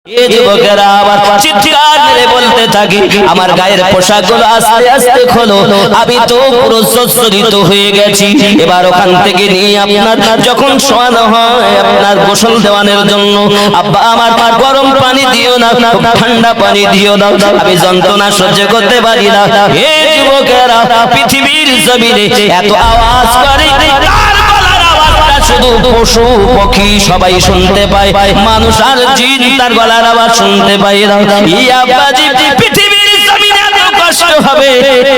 এই যুবকেরা আবার চিৎকার করে বলতে থাকে, আমার গায়ের পোশাকগুলো আস্তে আস্তে খোলো, আমি তো পুরো সচ্ছরিত হয়ে গেছি। এবার ওখান থেকে নিয়ে আপনার যখন শোয়ানো হয় আপনার গোসল দেওয়ানোর জন্য, আব্বা আমার গরম পানি দিও না, ঠান্ডা পানি দিও না, আমি যন্ত্রণা সহ্য করতে পারি না। এই যুবকেরা পৃথিবীর জমিনে এত আওয়াজ করে, শুধু পশু পক্ষী সবাই শুনতে পায়, মানুষ আর জিন তার গলার আওয়াজ শুনতে পায় না। পৃথিবীর জমিনে এত কষ্ট হবে,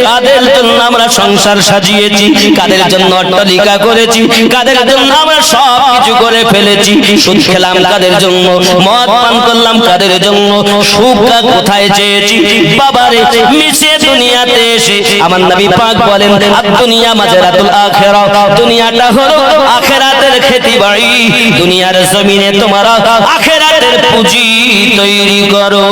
কাদের জন্য আমরা সংসার সাজিয়েছি, কাদের জন্য অট্টালিকা করেছি, কাদের জন্য আমরা সব কিছু করে ফেলেছি, সুদ খেলাম কাদের জন্য, মদ পান করলাম কাদের জন্য, সুখ কোথায় চেয়েছি বাবারে। মিশে দুনিয়াতে এসে আমার নবী পাক বলেন, দুনিয়া মাজরাতুল আখিরা, দুনিয়াটা হলো আখিরাতের খেতি বাড়ি, দুনিয়ার জমিনে তোমরা আখিরাতের পুঁজি তৈরি করো।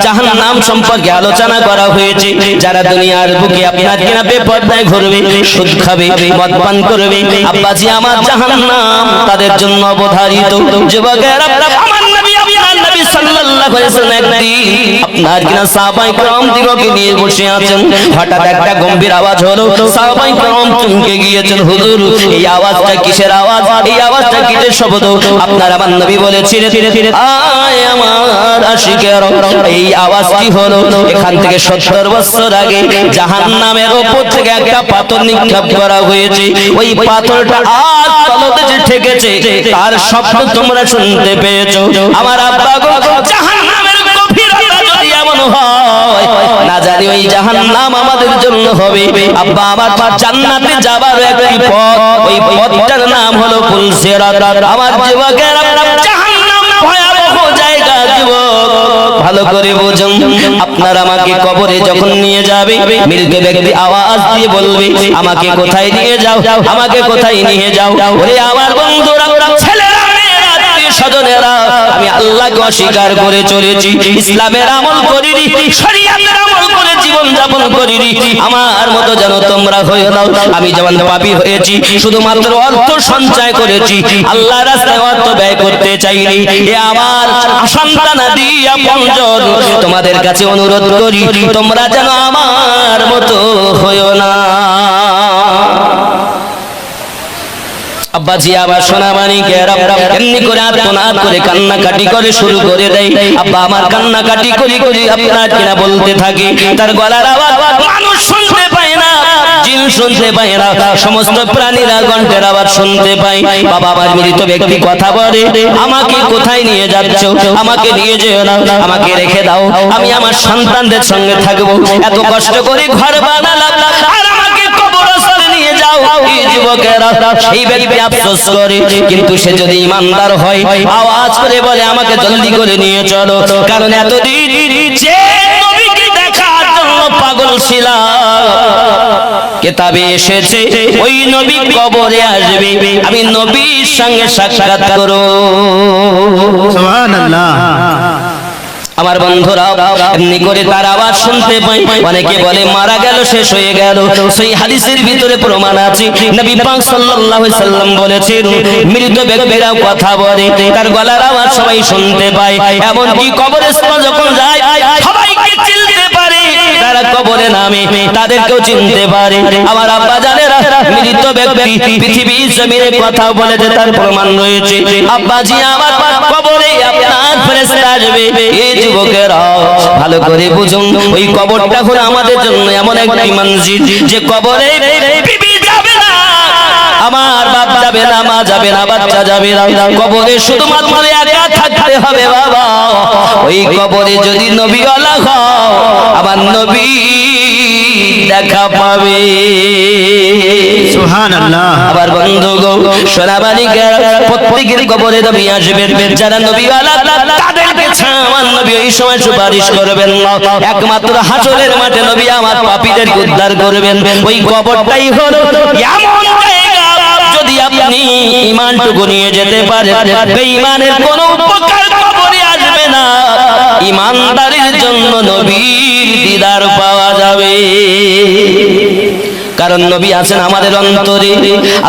জাহান্নাম সম্পর্কে আলোচনা করা হয়েছে, যারা দুনিয়ার বুকে আপনার কিনা বেপরদায় ঘুরবে, সুদ খাবে, মদ পান করবে, আব্বাজি আমার জাহান্নাম তাদের জন্য অবধারিত। যুবকেরা আমার নবী সাল্লাল্লাহু আলাইহি ওয়াসাল্লাম একদিন আপনার কিনা সাহাবায়ে কেরাম দিগকে নিয়ে বসে আছেন, হঠাৎ একটা গম্ভীর আওয়াজ হলো, সাহাবায়ে কেরাম চমকে গিয়েছেন, হুজুর এই আওয়াজটা কিসের আওয়াজ, এই আওয়াজটা কিসের শব্দ? আপনার আমার নবী বলেছিলেন, আয় আমার আশিকেরা, এই আওয়াজটি হলো এখান থেকে 70 বছর আগে জাহান্নামের উপর থেকে একটা পাথর নিক্ষেপ করা হয়েছে, ওই পাথরটা আজ তলদেশে ঠেকেছে, তার শব্দ তোমরা শুনতে পেয়েছো। আমার আব্বা গো, জাহান্নামের গভীরতা যদি এমন হয়, না জানি ওই জাহান্নাম আমাদের জন্য হবে আব্বা আমার জান্নাতে যাবার একটি পথ, ওই পথটার নাম হলো পুলসিরাত। আমার যুবকেরা, জাহান্নাম ভয়াবহ জায়গা যুবক, ভালো করে বুঝুন। আপনার আমাকে কবরে যখন নিয়ে যাবে, মৃত ব্যক্তি আওয়াজ দিয়ে বলবে, আমাকে কোথায় নিয়ে যাও, আমাকে কোথায় নিয়ে যাও। ওরে আমার বন্ধুরা, ছেলেরা, স্বজনেরা, আমি আল্লাহকে অস্বীকার করে চলেছি, ইসলামের আমল করিনি, শরীয়তের আমল করে জীবন যাপন করিনি, আমার মতো যেন তোমরা হয়ে নাও। আমি যেমন পাপী হয়েছি, শুধুমাত্র অর্থ সঞ্চয় করেছি, আল্লাহর রাস্তায় অর্থ ব্যয় করতে চাইনি। এ আমার সন্তানাদি আপনজন, তোমাদের কাছে অনুরোধ করি, তোমরা যেন আমার মতো হয়ো না। আব্বাজি আবার সোনা মানিকেরা এমনি করে আত্মনাদ করে কান্নাকাটি করে শুরু করে দেয়। আব্বা আমার কান্নাকাটি করি করি আপনার কিনা বলতে থাকে, তার গলার আওয়াজ মানুষ শুনতে পায় না, জিন শুনতে পায় না, সমস্ত প্রাণীরা কণ্ঠের আওয়াজ শুনতে পায়। বাবা আমার মৃত ব্যক্তি কথা বলে, আমাকে কোথায় নিয়ে যাচ্ছ, আমাকে নিয়ে যেও না, আমাকে রেখে দাও, আমি আমার সন্তানদের সঙ্গে থাকবো, এত কষ্ট করে ঘর বানালাম, আর আমাকে কবরস্থানে নিয়ে যাও। এই যুবকেরা, সেই ব্যক্তি আফসোস করে, কিন্তু সে যদি ইমানদার হয় আওয়াজ করে বলে, আমাকে জলদি করে নিয়ে চলো, কারণ এতদিন যে নবীকে দেখার জন্য পাগল ছিলাম, কিতাবে এসেছে ওই নবী কবরে আসবে, আমি নবীর সঙ্গে সাক্ষাৎ করব। সুবহানাল্লাহ। আমার বন্ধুরা এমনি করে তার আওয়াজ শুনতে পাই, অনেকে বলে মারা গেল, শেষ হয়ে গেল, সেই হাদিসের ভিতরে প্রমাণ আছে, নবী পাক সাল্লাল্লাহু আলাইহি সাল্লাম বলেছেন, মৃত ব্যক্তিরা কথা বলে, তার গলার আওয়াজ সবাই শুনতে পায়, এমন কি কবরস্থানে যখন যায় সবাইকে চিনতে পারে, তারা কবরে নামে তাদেরকেও চিনতে পারে। আমার আব্বা জানেরা, মৃত ব্যক্তি পৃথিবীর জমিনে কথা বলেছে, তার প্রমাণ রয়েছে। আব্বাজি আমার কবরে আপনার ফেরেশতা আসবে। এই যুবকেরা ভালো করে বুঝুন, ওই কবরটা হলো আমাদের জন্য এমন একটি মসজিদ, যে কবরে বিবি যাবে না, আমার বাপ যাবে না, মা যাবে না, বাচ্চা যাবে না, কবরে শুধুমাত্র একা থাকতে হবে বাবা। ওই কবরে যদি নবীওয়ালা হও, আমার নবী দেখা পাবে। সুবহানাল্লাহ। আবার বন্ধুগণ, সোনামানিকেরা, প্রত্যেকের কবরে নবী আসবেন, যারা নবীওয়ালা তাদেরকে আমার নবী ওই সময় সুপারিশ করবেন না, একমাত্র হাসরের মাঠে নবী আমার পাপীদেরকে উদ্ধার করবেন। ওই কবরটাই হলো এমন জায়গা, যদি আপনি ঈমানটুকু নিয়ে যেতে পারেন, বেঈমানের কোনো উপকার কবরে আসবে না, ঈমানদারের জন্য নবীর দিদার পাওয়া যাবে। কারণ নবী আছেন আমাদের অন্তরে।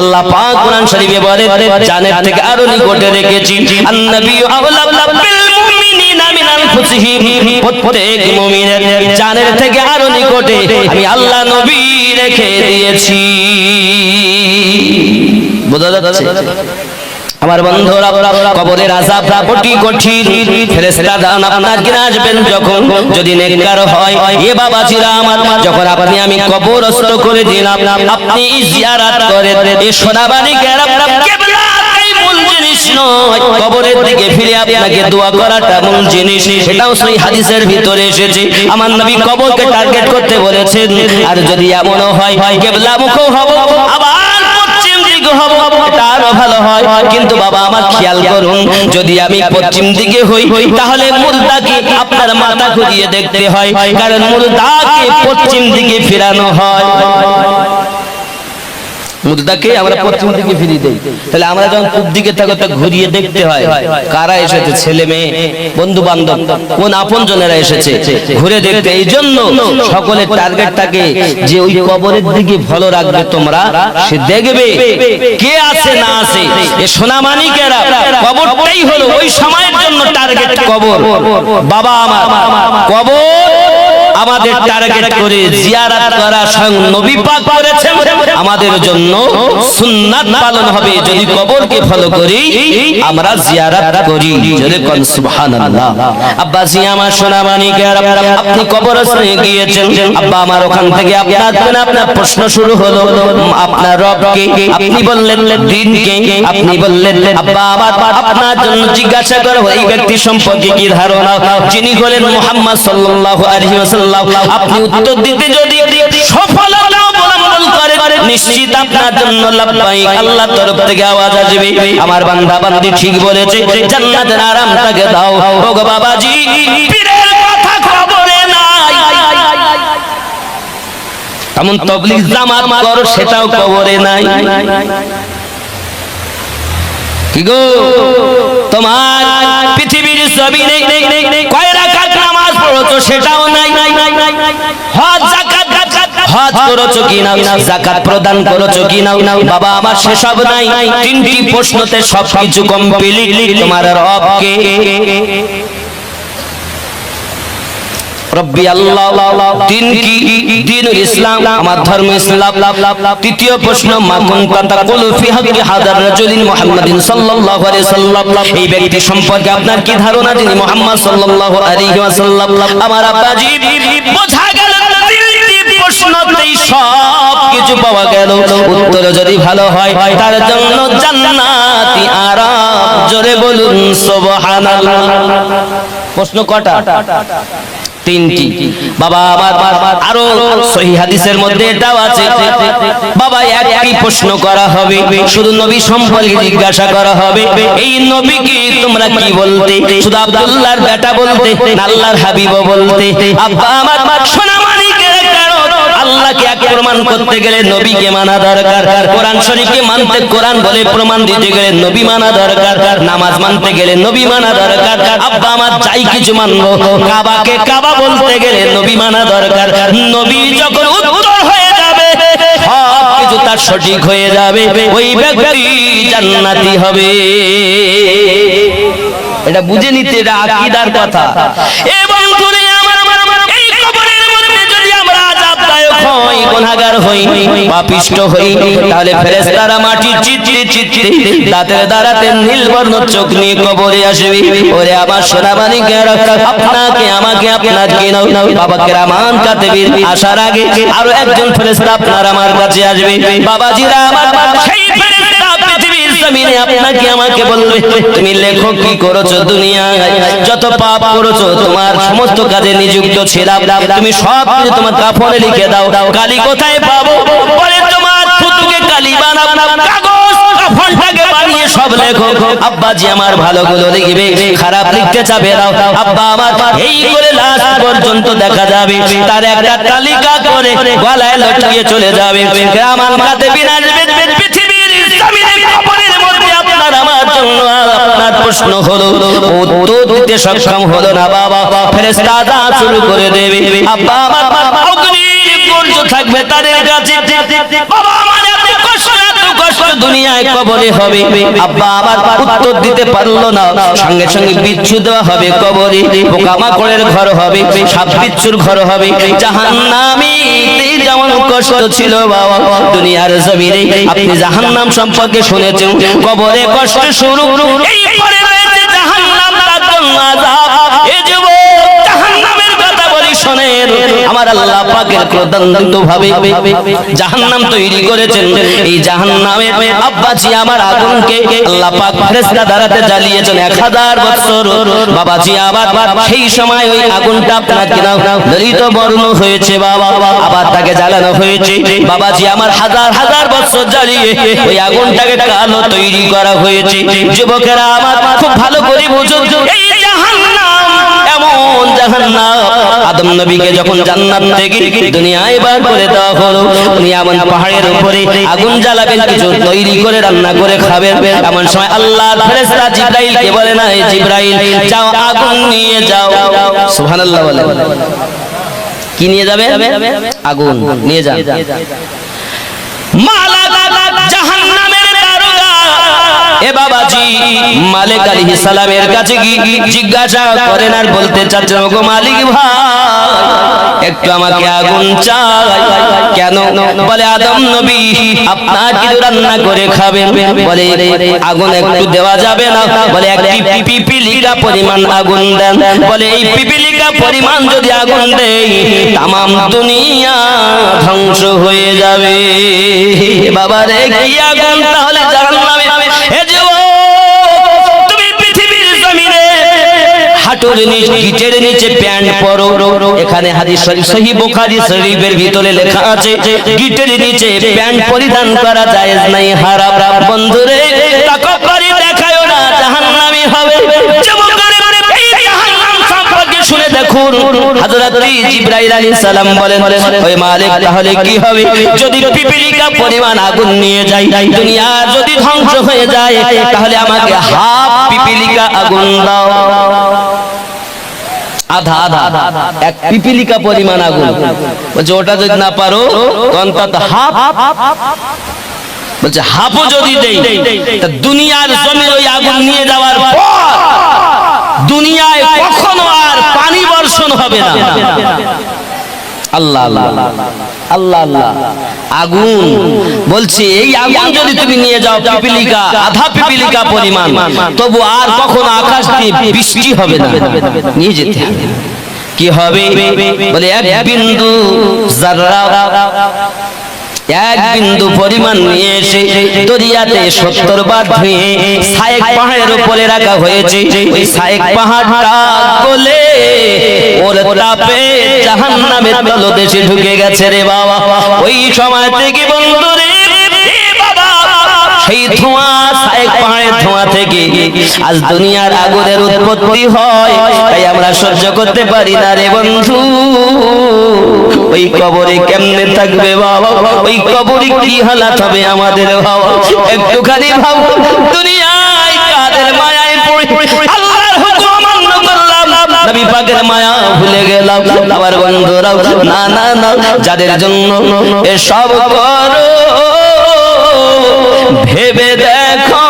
আল্লাহ পাক কোরআন শরীফে বলে জানের থেকে আরো নিকটে রেখেছি। আন-নবী আওলা বিল মুমিনিনা মিন আনফুসিহিম, প্রত্যেক মুমিনের জানের থেকে আরো নিকটে আমি আল্লাহ নবী রেখে দিয়েছি। বোঝা যাচ্ছে? আমার বন্ধুরা, কবরের আযাব কঠিন কঠিন। ফেরেশতারা আপনার কাছে আসবেন যখন, যদি নেককার হয় এ বাবাজিরা আমার, যখন আপনি আমি কবরস্থ করে দিলাম, আপনি জিয়ারত করেন, এ সোনাবাড়ি গেলাম কিবলা মূল জিনিস নয়, কবরের দিকে ফিরে আপনাকে দোয়া করাটা মূল জিনিস। এটাও সহিহ হাদিসের ভিতরে এসেছে। আমার নবী কবরকে টার্গেট করতে বলেছেন। আর যদি এমন হয় কিবলা মুখ হব, আবার পশ্চিম দিকে হব, এটা আরো ভালো হয়। কিন্তু বাবা আমার খেয়াল করুন, যদি আমি পশ্চিম দিকে হই তাহলে মুর্দাকে আপনার মাথা ঘুরিয়ে দেখতে হয়, কারণ মুর্দাকে পশ্চিম দিকে ফিরানো হয়। মুর্দাকে আমরা পশ্চিম দিকে ফিরিয়ে দেই, তাহলে আমরা যখন পূব দিকে থাকো তা ঘুরিয়ে দেখতে হয় কারা এসেছে, ছেলে মেয়ে, বন্ধু বান্ধব, কোন আপনজনেরা এসেছে, ঘুরে দেখতে। এই জন্য সকলের টার্গেট থাকে যে ওই কবরের দিকে ভালো রাখবে তোমরা, সে দেখবে কে আছে না আছে। এই সোনামানিকেরা কবরটাই হলো ওই সময়ের জন্য টার্গেট কবর। বাবা আমার কবর আমাদের টার্গেট করে জিয়ারত করা স্বয়ং নবী পাক করেছেন আমাদের জন্য সুন্নাত পালন হবে যদি কবরকে ফলো করি, আমরা জিয়ারত করি। জোরে কোন সুবহানাল্লাহ। আব্বাজি আমার সোনামানিকেরা, আপনি কবরস্থানে গিয়েছেন, আব্বা আমার ওখান থেকে আপনার প্রশ্ন শুরু হলো আপনার রবকে, আপনি বললেন দিনকে, আপনি বললেন আব্বা আমার আপনার জন্য জিজ্ঞাসা করা এই ব্যক্তি সম্পর্কে কি ধারণা, যিনি হলেন মুহাম্মদ সাল্লাল্লাহু আলাইহি ওয়াসাল্লাম। আপনি উত্তর দিতে যদি সফলতা অবলম্বন করেন, নিশ্চিত আপনার জন্য লাব্বাইক আল্লাহর তরফ থেকে আওয়াজ আসবে, আমার বান্দা বান্দি ঠিক বলেছে, জান্নাতের আরামটাকে দাও। ওগো বাবাজি, পীরের কথা খবরে নাই, এমন তাবলীগ জামাত করো সেটাও খবরে নাই। কি গো, তোমার পৃথিবীর জমিনে কয় রাকাত নামাজ পড়ছো সেটাও নাই। হজ যাকাত হজ করেছো কি না, যাকাত প্রদান করেছো কি না, বাবা আমার সেসব নাই। তিনটি প্রশ্নতে সবকিছু কমপ্লিট। তোমার রবকে রব্বি আল্লাহ, দিন কি, দ্বীনুল ইসলাম, আমার ধর্ম ইসলাম। তৃতীয় প্রশ্ন মা কুনতা তাকুলু ফি হাক্কি হাদার রাজুলিন মুহাম্মাদিন সাল্লাল্লাহু আলাইহি ওয়াসাল্লাম, এই ব্যক্তি সম্পর্কে আপনার কি ধারণা যিনি মুহাম্মদ সাল্লাল্লাহু আলাইহি ওয়াসাল্লাম। আমার আব্বাজি বোঝা গেল তিনটি প্রশ্নতেই সব কিছু পাওয়া গেল। উত্তর যদি ভালো হয় তার জন্য জান্নাতি আরাম। জোরে বলুন সুবহানাল্লাহ। প্রশ্ন কটা? তিনটি। বাবা আমার আরো সহিহ হাদিসের মধ্যে এটাও আছে, বাবা একই প্রশ্ন করা হবে, শুধু নবী সম্পর্কে জিজ্ঞাসা করা হবে, এই নবীকে তোমরা কি বলতে, শুধু আব্দুল্লাহর বেটা বলতে না আল্লাহর হাবিব বলতে। আব্বা আমার সোনামানিকের কারণ আল্লাহকে এক প্রমাণ করতে গেলে নবীকে মানা দরকার, কোরআন শরীফকে মানতে কোরআন বলে প্রমাণ দিতে গেলে নবী মানা দরকার, নামাজ মানতে গেলে নবী মানা দরকার। আব্বা আমার চাই কিছু মানবো, কাবাকে কাবা বলতে গেলে নবী মানা দরকার। নবী যখন উত্তর হয়ে যাবে সব কিছু তার সঠিক হয়ে যাবে, ওই ব্যক্তি জান্নাতি হবে। এটা বুঝে নিতে, এটা আকীদার কথা। এবং গুনাহগার হই, পাপিষ্ট হই, তাহলে ফেরেশতারা মাটির চিত্রে চিত্রে দাঁতের দ্বারাতে নীলবর্ণ চোখ নিয়ে কবরে আসবে। ওরে আমার সোনামানিকেরা, আপনাকে আমাকে আপনাকে নাও বাবাকে রামান কাতেবীর আসার আগে আরো একজন ফেরেশতা আপনার আমার কাছে আসবে। বাবাজিরা আমার, সেই ফেরেশতা পৃথিবীর জমিনে আপনাকে আমাকে বলবে তুমি লেখো কি করেছো দুনিয়ায়, যত পাপ করেছো, তোমার সমস্ত কাজে নিযুক্ত ছিলাম, তুমি সব কিছু তোমার কাফনে লিখে দাও। কালি কোথায় পাবো? বলে তোমার থুতুকে কালি বানাও, কাগজ কাফনটাকে বানিয়ে সব লেখো। আব্বাজি আমার ভালোগুলো লিখবে, খারাপ লিখতে চাবে দাও। আব্বা আমার এই করে লাস্ট পর্যন্ত দেখা যাবে তার একটা তালিকা করে গলায় লটকিয়ে চলে যাবে। রামান কাতেবীর আসবে পৃথিবীর জমিনে কবরের মধ্যে আপনার আমার জন্য। আপনার প্রশ্ন হলো, উত্তর দিতে সক্ষম হলো না বাবা, ফেরেশতারা শুরু করে দেবে। আব্বা আমার অগ্নির উল্টো থাকবে তাদের কাছে। বাবা আমার এত কষ্ট দুনিয়ায় কবরে হবে। আব্বা আবার উত্তর দিতে পারলো না, সঙ্গে সঙ্গে বিচ্ছু দেওয়া হবে কবরে। পোকামাকড়ের ঘর হবে, সাপ বিচ্ছুর ঘর হবে। জাহান্নামীতে যেমন কষ্ট ছিল বাবা দুনিয়ার জমিনে, আপনি জাহান্নাম সম্পর্কে শুনেছেন, কবরে কষ্ট শুরু, এরপরে রয়েছে জাহান্নাম, তার জন্য আযাব। এই যুবক জাহান্নামের কথা বলি শোনেন, আমার আল্লাহ পাকের প্রদত্ত ভাবে জাহান্নাম তৈরি করেছেন। এই জাহান্নামে আব্বাজি আমার আগুনকে আল্লাহ পাক ফেরেশতা দ্বারাতে জ্বালিয়েছেন 1000 বছর। বাবাজি আবার সেই সময় ওই আগুনটা আপনার কিনা দলিত বর্ণ হয়েছে বাবা, আবার তাকে জ্বালানো হয়েছে। বাবাজি আমার হাজার হাজার বছর জ্বালিয়ে ওই আগুনটাকে কালো তৈরি করা হয়েছে। যুবকেরা আমার খুব ভালো করে বুঝুন, এই জাহান্নাম এমন জাহান্নাম, আদম নবীকে যখন জান্নাত থেকে দুনিয়ায় বার করে দেওয়া হলো, উনি এমন পাহাড়ের উপরে আগুন জ্বালাবেন, কিছু তৈরি করে রান্না করে খাবেন। এমন সময় আল্লাহর ফেরেশতা জিবরাইলকে বলে, না এই জিবরাইল যাও আগুন নিয়ে যাও। সুবহানাল্লাহ বলে, কি নিয়ে যাবে? আগুন নিয়ে যান। মালাক জাহান্নামের দারোগা এ বাবাজি মালিক আলাইহিস সালামের কাছে জিজ্ঞাসা করেন আর বলতে চাচ্ছেন, ওগো মালিক ভাই একটু আমাকে আগুন চাই। কেন? বলে আদম নবী আপনার কিছু রান্না করে খাবেন। বলে আগুন একটু দেওয়া যাবে না? বলে একটি পিপিলিকা পরিমাণ আগুন দেন। বলে এই পিপিলিকা পরিমাণ যদি আগুন দেই তামাম দুনিয়া ধ্বংস হয়ে যাবে। বাবা রে কি আগুন তাহলে জাহান্নামে। তুমি পৃথিবীর জমিনে হাঁটুর নিচে গিটের নিচে প্যান্ট পরো, এখানে হাদিস শরীফ সহিহ বুখারী শরীফের ভিতরে লেখা আছে গিটের নিচে প্যান্ট পরিধান করা জায়েজ নাই, হারাম। বন্ধুরে তাকব্বুরি দেখায়ও না, জাহান্নামী হবে। শুনে দেখুন হযরত জিবরাইল আলাইহিস সালাম বলেন, ওই মালিক তাহলে কি হবে যদি পিপিলিকা পরিমাণ আগুন নিয়ে যাই, দুনিয়া যদি ধ্বংস হয়ে যায়, তাহলে আমাকে হাফ পিপিলিকা আগুন দাও। আধা আধা এক পিপিলিকা পরিমাণ আগুন। বলছে ওটা যদি না পারো অন্তত হাফ। বলছে হাফও যদি দেই তা দুনিয়ার জমির ওই আগুন নিয়ে যাওয়ার পর দুনিয়ায় কখনো আর পানি বর্ষণ হবে না। আল্লাহ আল্লাহ আল্লাহ আল্লাহ। আগুন বলছে এই আগুন যদি তুমি নিয়ে যাও পিপিলিকা, আধা পিপিলিকা পরিমাণ, তবু আর কখনো আকাশ দিয়ে বৃষ্টি হবে না, নিয়ে যেতে হবে। কি হবে? বলে এক বিন্দু যাররা, এক বিন্দু পরিমাণ নিয়ে এসে দরিয়াতে 70 বার ধুয়ে সায়েক পাহাড়ের উপরে রাখা হয়েছে। ওই সায়েক পাহাড়টা গলে ওর তাপে জাহান্নামের তলদেশে ঢুকে গেছে রে বাবা। ওই সময় থেকে বন্ধুরে সেই ধোঁয়া, সায়েক পাহাড়ের ধোঁয়া থেকে আজ দুনিয়ার আগুনের উৎপত্তি হয়। তাই আমরা সহ্য করতে পারি না রে বন্ধু। ওই কবরে কেমনে থাকবে বাবা, ওই কবরে কি হালাত হবে আমাদের বাবা, একটুখানি ভাবো। দুনিয়ায় কাদের মায়ায় পড়ে আল্লাহর হুকুম অমান্য করলাম, নবী পাকের মায়া ভুলে গেলাম। আবার বন্ধুরাও না না না, যাদের জন্য এসব করো ভেবে দেখো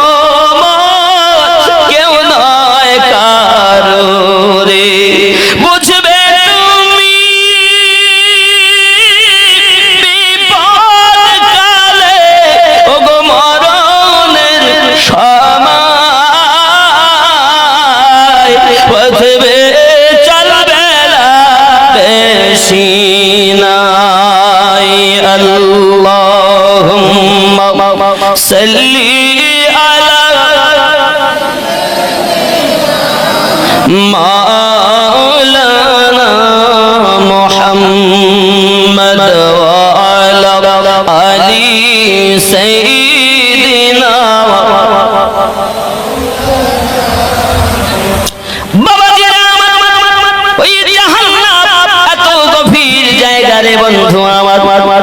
কেউ নয় কারো রে, বুঝবে তুমি বিপদ কালে ওগো মরণের সময়, বুঝবে চলবে না বেশি নাই। আল্লাহুম্মা সাল্লি আলা মাওলানা মুহাম্মদ ওয়া আলা আলি সাইয়্যিদিনা। ওই জাহান্নাম এত গভীর জায়গা রে বন্ধু আমার,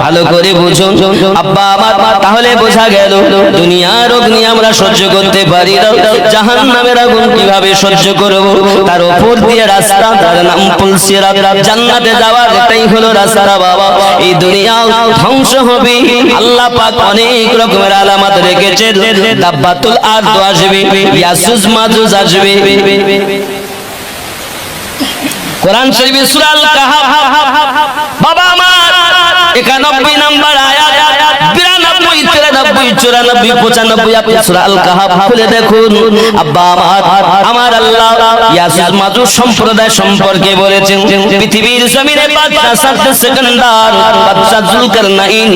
ভালো করে বুঝুন আব্বা আমার, তাহলে বোঝা গেল দুনিয়ার অগ্নি আমরা সহ্য করতে পারি না, জাহান্নামের আগুন কিভাবে সহ্য করব? তার উপর দিয়ে রাস্তা, তার নাম পুলসিরাত, জান্নাতে যাওয়ার এটাই হলো রাস্তা বাবা। এই দুনিয়া ধ্বংস হবে, আল্লাহ পাক অনেক রকমের আলামত রেখেছেন। দাব্বাতুল আরদ আসবে, ইয়াজুজ মাজুজ আসবে। কোরআন শরীফে সূরা আল কাহাফ বাবা আমার 91 নম্বর আয়াত, 92, 93, 94, 95 আপনি সূরা আল কাহাফ খুলে দেখুন। আব্বা আমার আল্লাহ ইয়াজুজ মাজুজ সম্প্রদায় সম্পর্কে বলেছেন, পৃথিবীর জমিনে বাদশা সাদ্দাত সেকেন্ডার বাদশা জুলকারনাইন,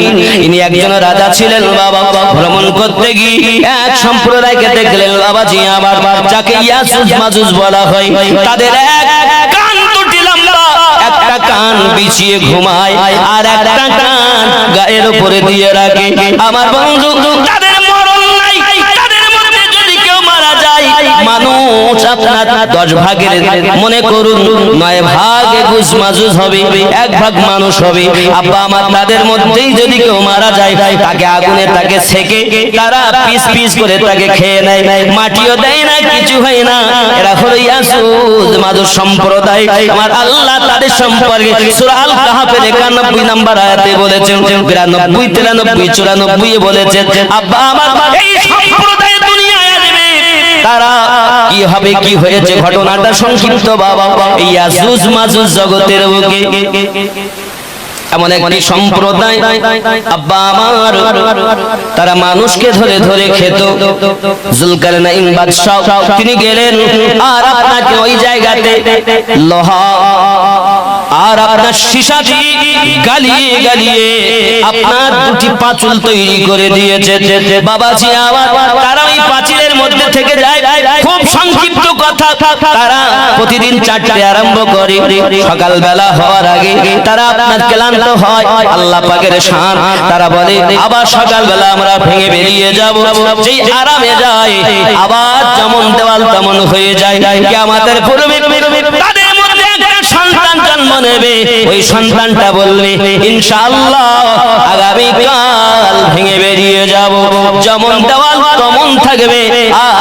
ইনি একজন রাজা ছিলেন বাবা। ভ্রমণ করতে গিয়ে এক সম্প্রদায়কে দেখলেন বাবাজি আমার, যাকে ইয়াজুজ মাজুজ বলা হয়। তাদের এক কান দুটি লম্বা, একটা কান বিছিয়ে ঘুমায় আর একটা কান গায়ের উপরে দিয়ে রাখে। আমার বন্ধু, তাদের মরণ নাই, তাদের মধ্যে যদি কেউ মারা যায়, মানুষ আপনার 10 ভাগের মনে করুন 9 ভাগ ইয়াজুজ মাজুজ হবে, 1 ভাগ মানুষ হবে। আব্বা আমার, তাদের মধ্যেই যদি কেউ মারা যায়, তাকে আগুনে তাকে ছেকে তারা পিস পিস করে তাকে খেয়ে নেয়, মাটিও দেয় না, কিছু হয় না। এরা হলো ইয়াজুজ মাজুজ সম্প্রদায়। আমার আল্লাহ তাদের সম্পর্কে সূরা আল কাহাফের 91 নম্বর আয়াতে বলেছেন, 92, 93, 94 বলেছেন আব্বা আমার, এই সম্প্রদায় দুনিয়ায় আসবে। তারা কি হবে, কি হয়েছে ঘটনাটা সংক্ষিপ্ত বাবা। এই ইয়াজুজ মাজুজ জগতের বুকে এমন একটি সম্প্রদায় আব্বা আমার, তারা মানুষকে ধরে ধরে খেত। জুলকারনাইন বাদশা তিনি গেলেন আর আপনাকে ওই জায়গাতে লোহা আর আপনার সীসা দিয়ে গালিয়ে গালিয়ে আপনার 2টি পাঁচিল তৈরি করে দিয়েছে বাবাজি আমার। তারা ওই পাঁচিলের মধ্যে থেকে যায়, খুব সংক্ষিপ্ত কথা, তারা প্রতিদিন 4টে আরম্ভ করে, সকালবেলা হওয়ার আগে তারা আপনার ক্লান্ত হয়, আল্লাহ পাকের শান, তারা বলে আবার সকালবেলা আমরা ভেঙে বেরিয়ে যাব। যেই আরামে যায় আবার যেমন দেওয়াল তেমন হয়ে যায়। কিয়ামতের পূর্বে তাদের মধ্যে একটা সন্তান জন্ম নেবে, ওই সন্তানটা বলবে ইনশাআল্লাহ আগামী কাল ভেঙে বেরিয়ে যাব, যেমন দেওয়াল তেমন থাকবে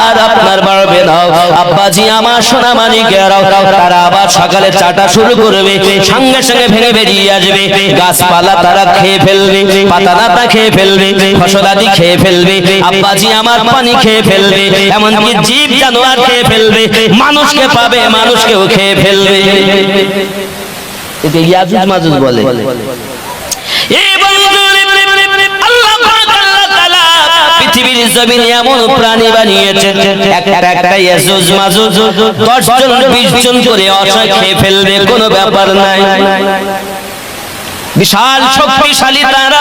আর আপনার বাড়বে না। আব্বাজি আমার সোনা মানিকেরাও, তারা আবার সকালে চাটা শুরু করবে, সঙ্গে সঙ্গে ভেঙে বেরিয়ে আসবে। গাছপালা তারা খেয়ে ফেলবে, পাতা নাতা খেয়ে ফেলবে, ফসলাদি খেয়ে ফেলবে, আব্বাজি আমার পানি খেয়ে ফেলবে, এমনকি জীব জানোয়ার খেয়ে ফেলবে, মানুষকে পাবে মানুষকেও খেয়ে ফেলবে। এতে ইয়াজুজ মাজুজ বলে। পৃথিবীর জমিনে এমন প্রাণী বানিয়েছেন, একটা ইয়াজুজ মাজুজ 10 জন 20 জন করে অসহায় খেয়ে ফেলবে, কোনো ব্যাপার নাই। বিশাল শক্তিশালী তারা।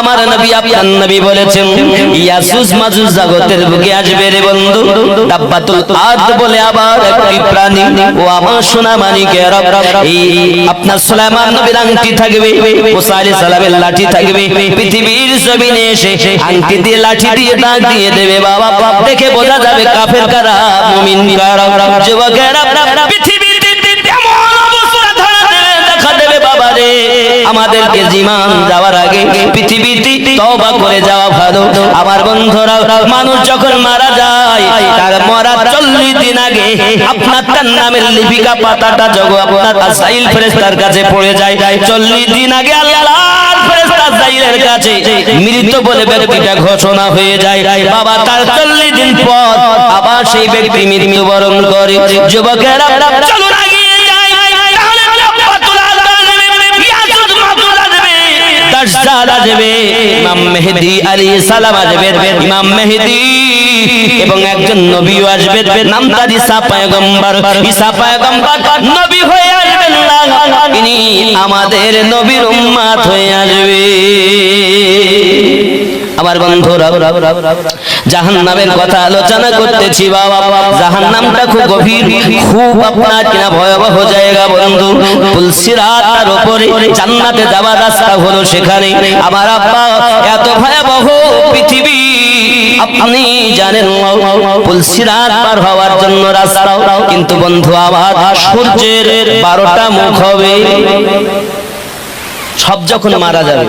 আমার নবী আপনার নবী বলেছেন ইয়াজুজ মাজুজ জগতের বুকে আসবে রে বন্ধু। দাব্বাতুল আরদ বলে আবার একটি প্রাণী। ও আমার সোনা মানিকেরা, এই আপনার সুলাইমান নবীর আংটি থাকবে, মুসা আলাইহিস সালামের লাঠি থাকবে, পৃথিবীর জমিনে এসে আংটি দিয়ে লাঠি দিয়ে ডাক দিয়ে দেবে বাবা। দেখে বোঝা যাবে কাফের কারা মুমিন কারা। যুবকেরা, পৃথিবীর আমাদেরকে জীবন যাওয়ার আগে পৃথিবীতে তওবা করে যাওয়া ভালো। আমার বন্ধুরা, মানুষ যখন মারা যায় তার মরার 40 দিন আগে আপনার তার নামের লিপিকা পাতাটা যখন আপনার আজরাইল ফেরেশতার কাছে পড়ে যায়, 40 দিন আগে আল্লাহর ফেরেশতা আজরাইলের কাছে মৃত বলে ব্যক্তিটা ঘোষণা হয়ে যায় বাবা। তার 40 দিন পর আবার সেই ব্যক্তি মৃত্যুবরণ করে। যুবকেরা চলুন এগিয়ে যাই। দাজ্জাল আসবে, ইমাম মেহেদী আলাইহিস সালাম আসবে, ইমাম মেহেদী এবং একজন নবীও আসবে, নাম তার ঈসা পয়গম্বর। ঈসা পয়গম্বর নবী হয়ে আসবেন না, তিনি আমাদের নবীর উম্মত হয়ে আসবে। আমার বন্ধুরা, জাহান্নামের কথা আলোচনা করতেছি বাবা। জাহান্নামটা খুব গভীর, খুব আপনার কিনা ভয়াবহ জায়গা বন্ধু। পুলসিরাতের উপরে জান্নাতে যাওয়ার রাস্তা হলো সেখানে। আমার আব্বা, এত ভয়াবহ পৃথিবী আপনি জানেন, পুলসিরাত পার হওয়ার জন্য রাস্তা, কিন্তু বন্ধু আমার সূর্যের 12টা মুখ হবে। সব যখন মারা যাবে,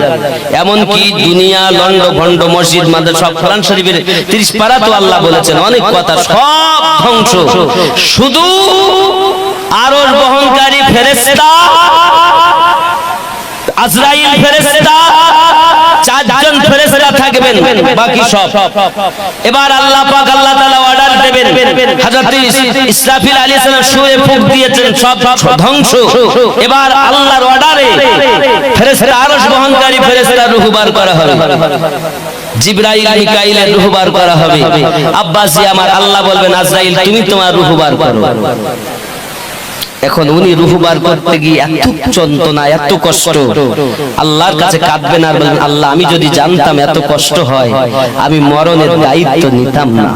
এমনকি দুনিয়া লন্ড ভন্ড মসজিদ মাদ্রাসা সব কোরআন শরীফের 30 পারা তো আল্লাহ বলেছেন অনেক কথা, সব ধ্বংস, শুধু আরশ বহনকারী ফেরেশতা আজরাইল ফেরেশতা 4 জন ফেরেশতা থাকবেন, বাকি সব। এবার আল্লাহ পাক আল্লাহ তাআলা অর্ডার দেবেন, হযরত ইসরাফিল আলাইহিস সালাম সুরে ফুঁক দিয়েছেন, সব ধ্বংস। এবার আল্লাহর অর্ডারে ফেরেশতা আরশ বহনকারী ফেরেশতা রূহ বার করা হবে, জিবরাইল মিকাইলের রূহ বার করা হবে। আব্বাসি আমার আল্লাহ বলবেন আজরাইল তুমি তোমার রূহ বার করো। এখন উনি রূহ বার করতে গিয়ে এত যন্ত্রণা, এত কষ্ট, আল্লাহর কাছে কাঁদবেন আর বলবেন আল্লাহ আমি যদি জানতাম এত কষ্ট হয় আমি মরণের দায়িত্ব নিতাম না।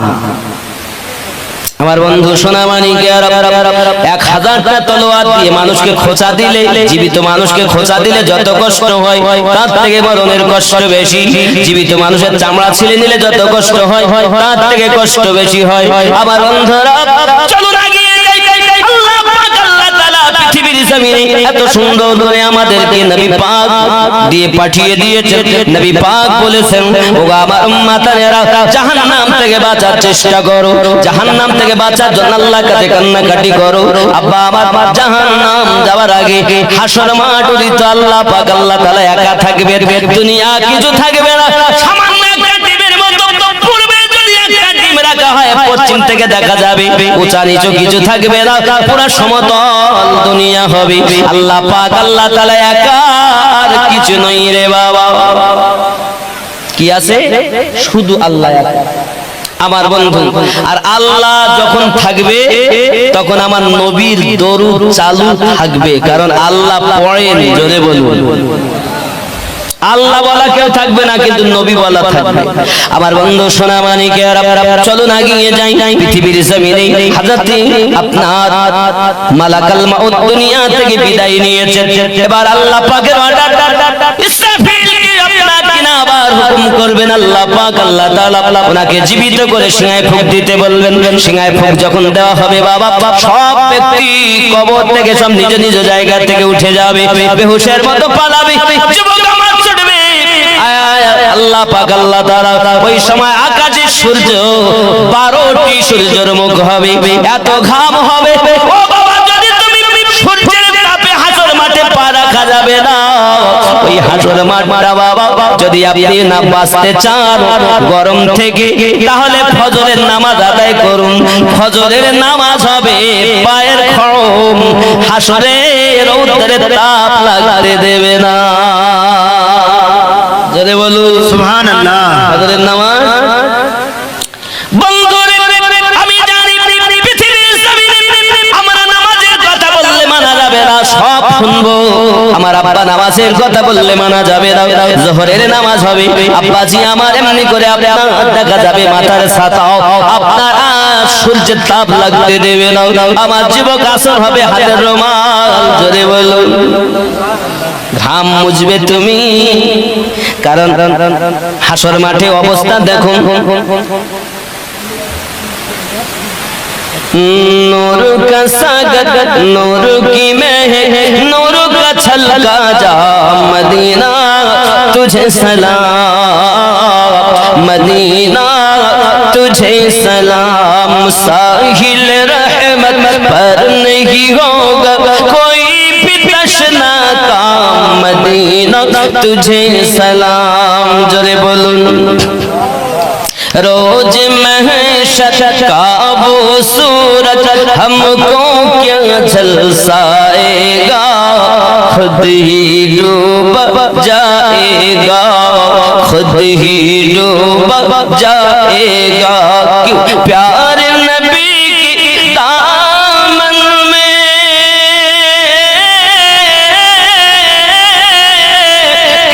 আমার বন্ধু সোনামানিকেরা, 1000টা তলোয়ার দিয়ে মানুষকে খোঁচা দিলে, জীবিত মানুষকে খোঁচা দিলে যত কষ্ট হয় তার থেকে মরণের কষ্ট বেশি। জীবিত মানুষের চামড়া ছিঁড়ে নিলে যত কষ্ট হয় তার থেকে কষ্ট বেশি হয়। আমার বন্ধুরা চলুন এগিয়ে যাই। আল্লাহ পাক আল্লাহ তাআলা পৃথিবীর জমিনে এত সুন্দর করে আমাদেরকে নবী পাক দিয়ে পাঠিয়ে দিয়েছেন। নবী পাক বলেছেন ও আমার উম্মতানেরা জাহান্নাম থেকে বাঁচার চেষ্টা করো, জাহান্নাম থেকে বাঁচার জন্য আল্লাহর কাছে কান্নাকাটি করো। আব্বা আমার জাহান্নাম যাওয়ার আগে হাসর মাঠ উদিত আল্লাহ পাক আল্লাহ তাআলা একা থাকবে, দুনিয়া কিছু থাকবে না, সামান্য একটা ডিমের মতো পূর্বে যদি একটা ডিম রাখা হয় পশ্চিম থেকে দেখা যাবে, উঁচা নিচু কিছু থাকবে না, পুরো সমতল দুনিয়া হবে। আল্লাহ পাক আল্লাহ তাআলা একা, আর কিছু নই রে বাবা। কি আছে? শুধু আল্লাহ একা। আমার বন্ধু, আর আল্লাহ যখন থাকবে তখন আমার নবীর দরুদ চালু থাকবে, কারণ আল্লাহ পড়েন, জোরে বলুন। আল্লাহ বলা কেউ থাকবে না, কিন্তু নবী বলা থাকবে। আমার বন্ধু সোনামানিকেরা চলুন এগিয়ে যাই। পৃথিবীর জমিনে হযরত আপনার মালাকুল মাউত দুনিয়া থেকে বিদায় নিয়েছেন। এবার আল্লাহ পাকের অর্ডার ইসরাফিলকে আপনাকে না আবার হুকুম করবেন। আল্লাহ পাক আল্লাহ তাআলা ওনাকে জীবিত করে সিংহায় ফুঁক দিতে বলবেন। সিংহায় ফুঁক যখন দেওয়া হবে বাবা, সব ব্যক্তি কবর থেকে সব নিজ নিজ জায়গা থেকে উঠে যাবে, বেহুশের মতো পালাবে। যুবক আমার ছুটবে। আল্লাহ পাক আল্লাহ তাআলা ওই সময় আকাশে সূর্য 12টি সূর্যের মুখ হবে, এত ঘাম হবে। ও বাবা, যদি তুমি সূর্যের তাপে হাসর মাঠে পা রাখা যাবে না। ওই হাসর মাঠটা বাবা যদি আপনি না বাঁচতে চান গরম থেকে, তাহলে ফজরের নামাজ আদায় করুন। ফজরের নামাজ হবে পায়ের খড়ম, হাসরের রৌদ্রের তাপ লাগতে দেবে না। জোরে বলুন সুবহানাল্লাহ। ফজরের নামাজ বন্ধুরে আমি জানি পৃথিবীর জমিনে আমরা নামাজের কথা বললে মানা যাবে না, সব শুনবো। আমার আব্বা নামাজের কথা বললে মানা যাবে না। যোহরের নামাজ হবে আব্বাজি আমার, এমনি করে আপনার দেখা যাবে মাথার ছাতাও আপনার সূর্যের তাপ লাগতে দেবে না। আমার যুবক আসর হবে হাতের রুমাল, জোরে বলুন। ঘাম মুছবে তুমি, কারণ হাসর মাঠে অবস্থা দেখুন। नूर का सागर नूर की महक नूर का छलका जा मदीना तुझे सलाम, मदीना तुझे सलाम। साहिल रहमत पर नहीं होगा कोई भी तशना का, मदीना तुझे सलाम। जोरे बोलूं। रोज महशर का वो सूरज हमको क्या झलसाएगा, खुद ही डूब जाएगा, खुद ही डूब जाएगा। क्यों प्यारे नबी की दामन में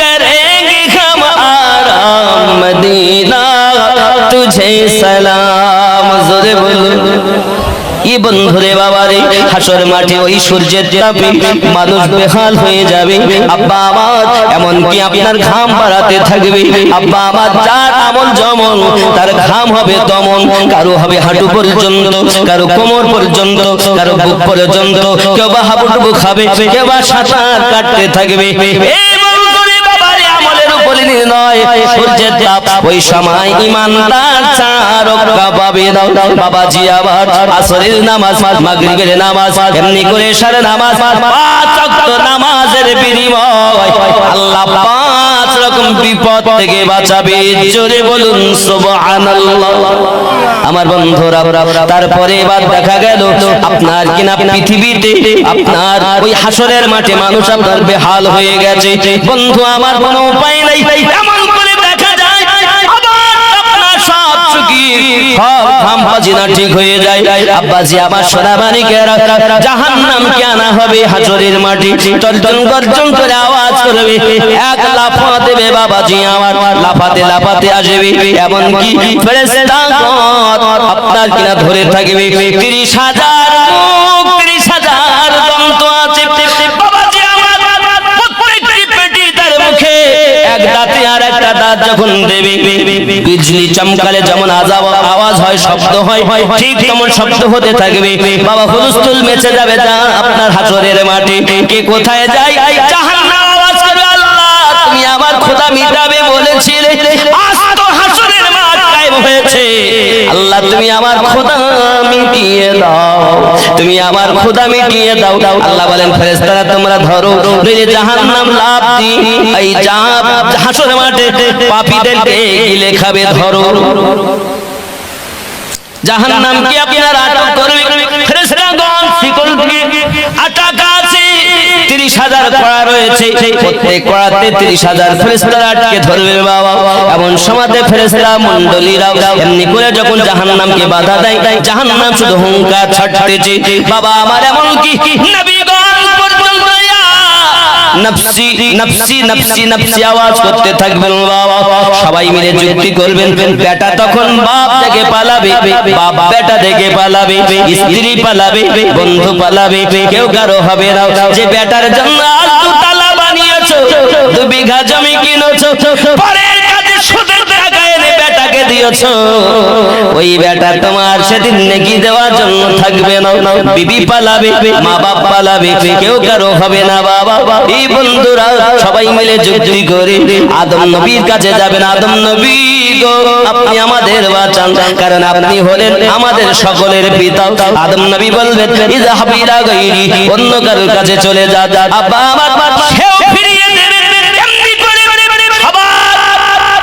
करेंगे हम आराम, मदीना तुझे सलाम। जोरे बोलो। এই বন্ধুরে বাবারে হাসর মাঠে ওই সূর্যের তাপে মানুষ বেহাল হয়ে যাবে। আব্বা আমার এমনকি আপনার ঘাম বাড়াতে থাকবে। আব্বা আমার যার আমল যেমন তার ঘাম হবে তেমন, কারো হবে হাঁটু পর্যন্ত, কারো কোমর পর্যন্ত, কারো বুক পর্যন্ত, কেউ বা হাবুডুবু খাবে, কেউ বা সাঁতার কাটতে থাকবে। এই বলিনি নয়, সূর্যের তাপ ওই সময় ইমানদার 4 রাকাত পাবে না। বাবাজি আবার আসরের নামাজ, মাগরিবের নামাজ, এমনি করে এশারের নামাজ, 5 ওয়াক্ত নামাজের বিনিময় আল্লাহ 5 রকম বিপদ থেকে বাঁচাবে। জোরে বলুন সুবহানাল্লাহ। আমার বন্ধুরা, তারপরে এবার দেখা গেল আপনার কিনা পৃথিবীতে আপনার ওই হাসরের মাঠে মানুষ আপনার বেহাল হয়ে গেছে। বন্ধু আমার কোনো উপায় নাই, এমন করে দেখা যায় আবার আপনার সব চুকি সব ঘামবাজি না ঠিক হয়ে যায়। আব্বাজি আমার সোনামানিকেরা, জাহান্নামকে আনা হবে হাসরের মাঠে, টলটল গর্জন করে আওয়াজ করবে, এক লাফা দেবে বাবাজি আমার, লাফাতে লাফাতে আসবে, এমন কি ফেরেশতাগণ আপনার কিনা ধরে থাকবে 30,000 মুখ, 30,000 দন্ত আছে। বাবাজি আমার প্রত্যেকটি পেটি তার মুখে এক দাঁতে আর একটা দাঁত যখন দেবে, বিজলি চমকালে যেমন আওয়াজ হয়, শব্দ হয়, ঠিক তেমন শব্দ হতে থাকবে। বাবা হুলস্থুল মেচে যাবে আপনার হাসরের মাঠে। কে কোথায় যায়? জাহান্নাম আওয়াজ করবে, আল্লাহ তুমি আমার ক্ষুধা মিটাবে বলেছিলে, আজ তো হাসরের মাঠ কায়েম হয়েছে, আল্লাহ তুমি আমার ক্ষুধা মিটিয়ে দাও, তুমি আমার ক্ষুধা মিটিয়ে দাও। আল্লাহ বলেন ফেরেশতারা তোমরা ধরো, নইলে জাহান্নাম লাফ দি এই হাসরের মাঠে পাপীদেরকে গিলে খাবে, ধরো। জাহান্নামকে আপনারা আটক করবে, ফেরেশতাগণ শিকল দিয়ে আটক আছে, 30,000 কড়া রয়েছে, প্রত্যেক কড়াতে 30,000 ফেরেশতারা আটকে ধরবে। বাবা এমন সময়তে ফেরেশতা মণ্ডলীরা এমনি করে যখন জাহান্নামকে বাধা দেয়, জাহান্নাম শুধু হুঙ্কার ছাড়তেছে। বাবা আমার এমন কি নবীগণ পর্যন্ত নফসি নফসি নফসি নফসি আওয়াজ করতে থাকবেন। বাবা সবাই মিলে যুক্তি করবেন, বেটা তখন বাপ থেকে পালাবে, বাপ বেটা থেকে পালাবে, স্ত্রী পালাবে, বন্ধু পালাবে, কেউ কারো হবে না। যে বেটার জন্য আজ 2 তালা বানিয়েছো, 2 বিঘা জমি কিনেছো, পরের কাজে সুদের টাকা এনে বেটাকে দিয়েছো, ওই বেটা তোমার সেদিন নেকি দেওয়ার জন্য থাকবে না। বিবি পালাবে, মা বাপ পালাবে, কেউ কারো হবে না। বাবা এই বন্ধুরা সবাই মিলে যুক্তি করে আদম নবীর কাছে যাবেন। আদম নবী গো, আপনি আমাদের বাঁচান, কারণ আপনি হলেন আমাদের সকলের পিতা। আদম নবী বলবেন ইযহাব ইলা গায়রি, অন্য কারোর কাছে চলে যা। আব্বা আমার সেও ফিরিয়ে দেবেন। এমনি করে সবার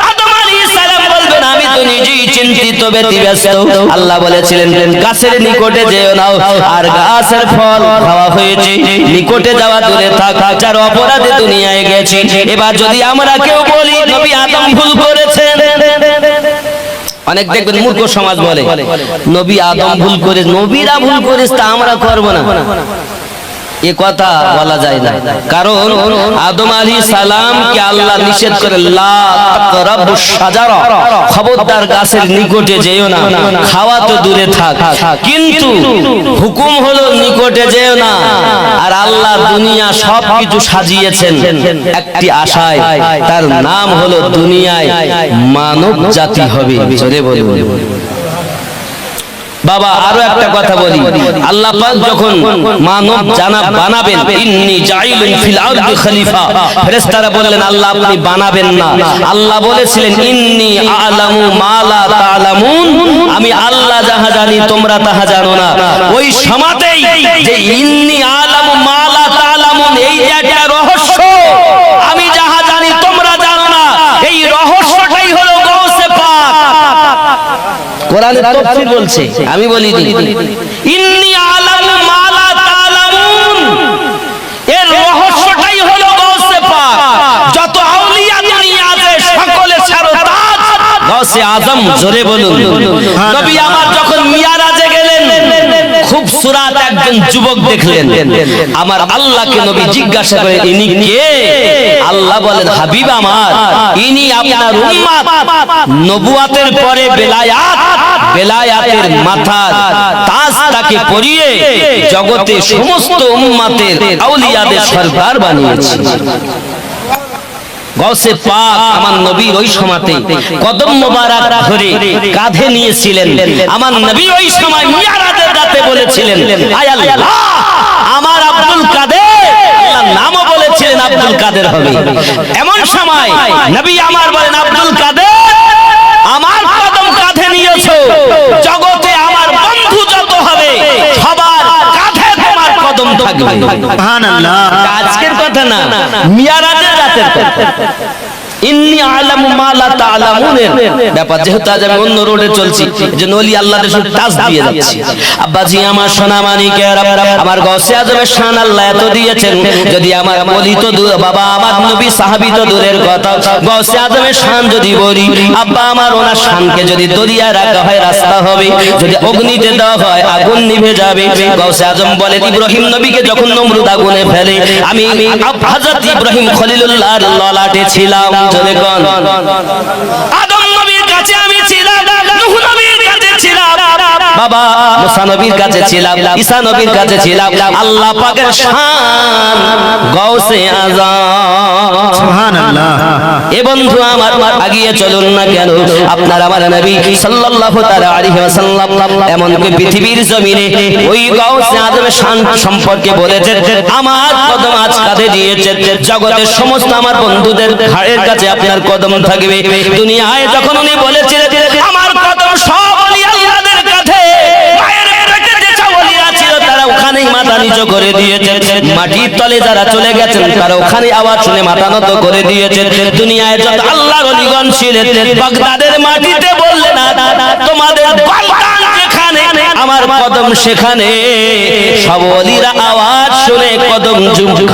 আদম আলাইহিস সালাম বলবেন আমি তো নিজেই চিন্তিত ব্যতিব্যস্ত। আল্লাহ বলেছিলেন গাছের নিকটে যেও না, আর গাছের ফল খাওয়া হয়েছে, নিকটে যাওয়া দূরে থাক, যার অপরাধে দুনিয়ায় গেছি। এবার যদি আমরা কেউ বলি নবী আদম ভুল করেছেন, অনেক দেখবেন মূর্খ সমাজ বলে নবী আদম ভুল করে, নবীরা ভুল করেছে তা আমরা করব না, এ কথা বলা যায় না। কারণ আদম আলাইহিস সালামকে আল্লাহ নিষেধ করে লা তাকরাবুশ শাজারা, খবরদার গাছের নিকটে যেও না, খাওয়া তো দূরে থাক, কিন্তু হুকুম হলো নিকটে যেও না। আর আল্লাহ দুনিয়া সবকিছু সাজিয়েছেন একটি আশায়, তার নাম হলো দুনিয়ায় মানব জাতি হবে। জোরে বলুন। বাবা আরো একটা কথা বলি, আল্লাহ পাক যখন মানব জানা বানাবেন, ইন্নী জাইলুন ফিল আরদি খলিফা, ফেরেশতারা বললেন আল্লাহ আপনি বানাবেন না, আল্লাহ বলেছিলেন ইন্নী আ'লামু মা লা তা'লামুন, আমি আল্লাহ যাহা জানি তোমরা তাহা জানো না। ওই সময়তেই যে ইন্নী আ'লামু মা লা তা'লামুন, এই যে একটা রহস্য, আমি যাহা জানি তোমরা জানো না, এই রহস্যটাই হলো গাউসে পাক। কোরআনে তাফসীর বলছে, আমি বলি ইন্নী আ'লামু মা লা তা'লামুন, এর রহস্যটাই হলো গাউসে পাক। যত আউলিয়া দুনিয়াতে সকলের সরতাজ গাউসে আজম। জোরে বলুন। নবী আমার যখন মিরাজে গেলেন, খুবসুরত একজন যুবক দেখলেন, আমার আল্লাহকে নবী জিজ্ঞাসা করে ইনি কে? আল্লাহ বলেন হাবিব আমার, ইনি আপনার উম্মত, নবুয়াতের পরে বেলায়াত, বেলায়াতের মাথার তাজটাকে পরিয়ে জগতে সমস্ত উম্মতের আউলিয়াদের সরদার বানিয়েছে। গাউসে পাক আমার নবীর ওই সময়তে কদম মোবারক ধরে কাঁধে নিয়েছিলেন। আমার নবী ওই সময় মিরাজের রাতে বলেছিলেন আয় আল্লাহ আমার আব্দুল কাদের, আল্লাহ নামও বলেছেন বলেছিলেন আব্দুল কাদের হবে। এমন সময় নবী আমার বলেন, আব্দুল কাদের আমার কদম কাঁধে নিয়েছো, জগতে আমার বন্ধু যত হবে সবার কাঁধে তোমার কদম থাকবে। সুবহানাল্লাহ। আজকের কথা না, মিরাজের রাতের কথা। ইন্নী আলামু মা লা তা'লামুনের ব্যাপার। যেহেতু আজ আমি অন্য রোডে চলছি, যে নলি আল্লাহর সাথে টাচ দিয়ে যাচ্ছি। আব্বাজি আমার সোনা মানিকের, আমার গৌসে আজমের শান আল্লাহ এত দিয়েছেন, যদি আমার বলি তো দূর, বাবা আমার নবী সাহাবী তো দূরের কথা, গৌসে আজমের শান যদি বলি, আব্বা আমার ওনার শানকে যদি দরিয়া রাখা হয় রাস্তা হবে, যদি অগ্নিতে দেওয়া হয় আগুন নিভে যাবে। গৌসে আজম বলেন, ইব্রাহিম নবীকে যখন নমরুদ আগুনে ফেলে, আমি হযরত ইব্রাহিম খলিলুল্লাহর ললাটে ছিলাম। চলে কোন আদম নবীর কাছে আমি ছিলাম, নূহ নবীর কাছে ছিলাম, বাবা মুসা নবীর কাছে ছিলাম, ঈসা নবীর কাছে ছিলাম। আল্লাহ পাকের শান গৌসে আজম। সুবহানাল্লাহ। এ বন্ধু আমার, আগিয়ে চলুন না কেন, আপনার আমার নবী সাল্লাল্লাহু তাআলা আলাইহি ওয়াসাল্লাম এমন কি পৃথিবীর জমিনে ওই গৌসে আজমের শান সম্পর্কে বলেছেন, আমার কদম আজ কাঁধে দিয়েছে, জগতের সমস্ত আমার বন্ধুদের ঘাড়ের কাছে আপনার কদম থাকবে। দুনিয়ায় যখন উনি বলেছিলেন আমার কদম সব ওলি আল্লাহদের কাঁধে, মায়ের পেটে যে ওলিরা ছিল তারা ওখানেই মাথা নিচু করে দিয়েছে, মাটির তলে যারা চলে গেছেন তারা ওখানে আওয়াজ শুনে মাথা নত করে দিয়েছে। দুনিয়ায় যত আল্লাহর ওলিগণ ছিলেন, বাগদাদের মাটিতে বললেন না তোমাদের গলদান যেখানে আমার কদম সেখানে, সব ওলিরা আওয়াজ শুনে কদম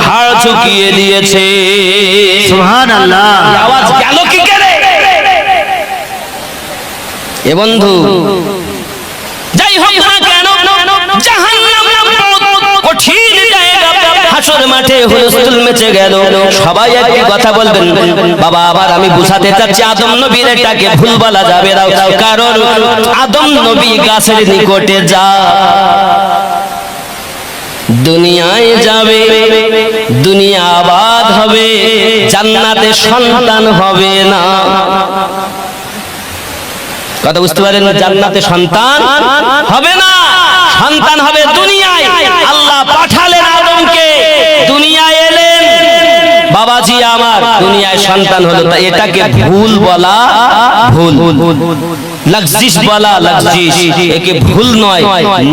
ঘাড় ঝুঁকিয়ে দিয়েছে। সুবহানাল্লাহ। আওয়াজ গেল কি করে? এ বন্ধু যাই হোক না কেন, জাহান্নাম কঠিন জায়গা, হাসর মাঠে হুলস্থুল মেচে গেল। সবাই একই কথা বলবেন, বাবা আবার আমি বুঝাতে চাচ্ছি আদম নবীর এটাকে ভুল বলা যাবে না, কারণ আদম নবী গাছের নিকটে যা দুনিয়ায় যাবে, দুনিয়া আবাদ হবে, জান্নাতে সন্তান হবে না। কথা বুঝতে পারেন? জান্নাতে সন্তান হবে না, সন্তান হবে দুনিয়ায়। আল্লাহ পাঠালেন আদমকে, দুনিয়ায় এলেন, বাবাজি আমার দুনিয়ায় সন্তান হলো, তা এটাকে ভুল বলা ভুল, লাক্সিস বলা লাক্সিস, একে ভুল নয়।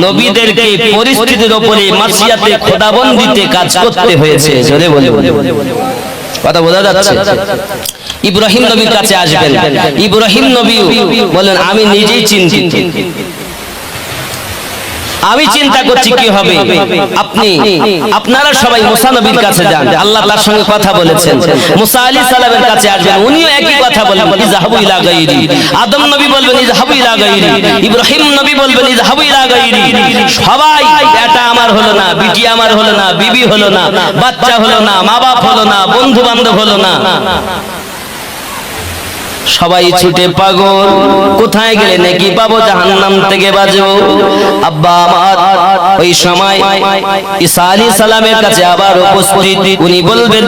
নবীদেরকে পরিস্থিতির উপরে মাসিয়াতে খোদাবন্দিতে কাজ করতে হয়েছে। জোরে বলে কথা বোঝা যাচ্ছে? ইব্রাহিম নবীর কাছে আসবেন, ইব্রাহিম নবী বলেন আমি নিজেই চিন্তিত, আমি চিন্তা করছি কি হবে। আপনারা সবাই মুসা নবীর কাছে যান, আল্লাহ তার সঙ্গে কথা বলেছেন। মুসা আলাইহিস সালামের কাছে আসবেন, উনিও একই কথা বলবেন, ইযহাবু ইলা গায়রি। আদম নবী বলবেন ইযহাবু ইলা গায়রি, ইব্রাহিম নবী বলবেন ইযহাবু ইলা গায়রি। সবাই এটা আমার হলো না, বিটি আমার হলো না, বিবি হলো না, বাচ্চা হলো না, মা বাপ হলো না, বন্ধু বান্ধব হলো না, সবাই ছুটে পাগল। কোথায় গেলে নাকি পাবো, জাহান্নাম থেকে বাঁচবো। আব্বা আমার ওই সময় ঈসা আলাইহিস সালামের কাছে আবার উপস্থিত, উনি বলবেন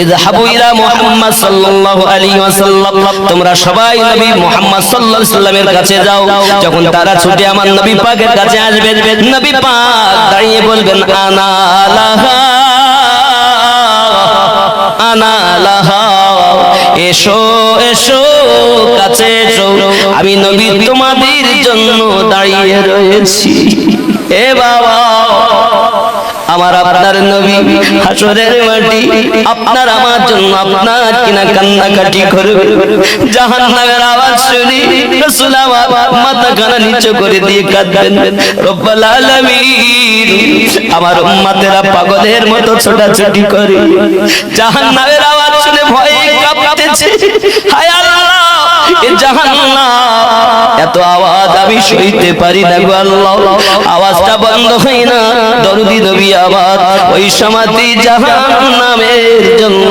ইযহাবু ইলা মুহাম্মদ সাল্লাল্লাহু আলাইহি ওয়াসাল্লাম, তোমরা সবাই নবী মুহাম্মদ সাল্লাল্লাহু আলাইহি ওয়াসাল্লামের কাছে যাও। যখন তারা ছুটে আমার নবী পাকের কাছে আসবেন, নবী পাক দাঁড়িয়ে বলবেন আনা লাহা, আনা লাহা, এসো এসো কাছে এসো, আমি নবী তোমাদের জন্য দাঁড়িয়ে রয়েছি। এ বাবা আমার আপনার নবী হাসরের মাটি আপনার আমার জন্য আপনার কিনা কান্নাকাটি করবে। জাহান্নামের আওয়াজ শুনি রাসূল আমার মাথা কানা নিচু করে দিয়ে কাঁদবেন, রব্বুল আলামিন আমার উম্মতেরা পাগলের মতো ছোটাছুটি করে, জাহান্নামের আওয়াজ শুনে ভয়ে কাঁপতেছে। হায় আল্লাহ, এ জাহান্নাম এত আওয়াজ আমি সইতে পারি না গো আল্লাহ, আওয়াজটা বন্ধ হয় না। দরদি নবী আবার ওই সমাধি জাহান্নামের জন্য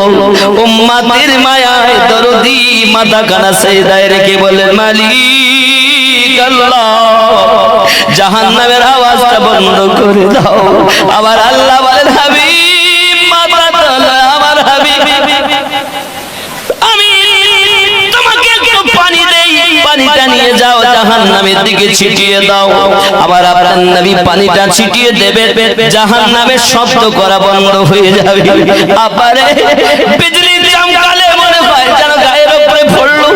উম্মতের মায়ায় দরদি মাথা কানা সেজদায় রেখে বলেন মালিক আল্লাহ, জাহান্নামের আওয়াজটা বন্ধ করে দাও। আবার আল্লাহ বলেন হাবিব মাথা তোলো, আমার হাবিব আমি তোমাকে একটু পানি দেই, পানিটা নিয়ে যাও, জাহান্নামের দিকে ছিটিয়ে দাও। আবার আপনার নবী পানিটা ছিটিয়ে দেবে, জাহান্নামের শব্দ করা বন্ধ হয়ে যাবে। আবারে বিজলি চমকালে মনে হয় যেন গায়ের উপরে পড়লো।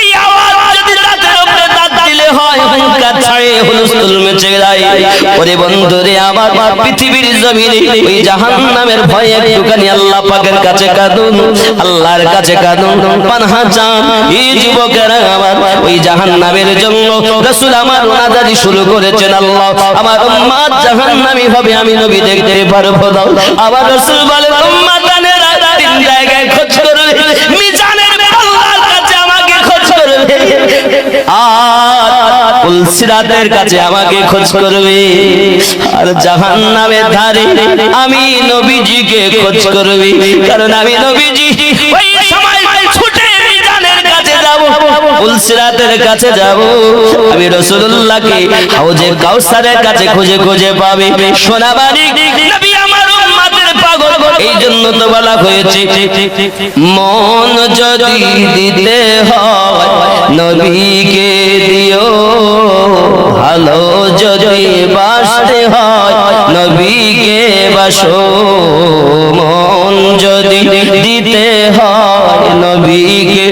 এই আওয়াজ যদি দাঁতের উপরে দাঁত দিলে হয়, হুঙ্কার ছাড়ে হুলস্থুল মেচে যায়। ওরে বন্ধুরে আমার, পৃথিবীর জমিনে ওই জাহান্নামের ভয়ে একটুখানি আল্লাহ পাকের কাছে কাঁদুন, আল্লাহর কাছে কাঁদুন, পানাহা চান। এই যুবকেরা আমার, ওই জাহান্নামের জন্য রাসূল আমার ওনাদারি শুরু করেছেন। আল্লাহ আমার উম্মত জাহান্নামী হবে আমি নবী দেখতে পারবো না। আবার রাসূল বলেন উম্মতানেরা তিন জায়গায় খোঁজ করবে, মিজানের আল্লাহর কাছে আমাকে খোঁজ করবে, আর পুলসিরাতের কাছে আমাকে খোঁজ করবে, আর জাহান্নামের ধারে আমি নবীজিকে খোঁজ করবে। কারণ আমি নবীজি ওই সময় ছুটে মিজানের কাছে যাব, পুলসিরাতের কাছে যাব, আমি রাসূলুল্লাহকে হাউজে কাউসারের কাছে খুঁজে খুঁজে পাবে। সোনাবাড়ি নবী আমার উম্মতের পাগল, এই জন্য তো বলা হয়েছে মন যদি দিতে হয় নবীকে দিও, ভালো যদি বাসতে হয় নবীকে বাসো, মন যদি দিতে হয় নবীকে,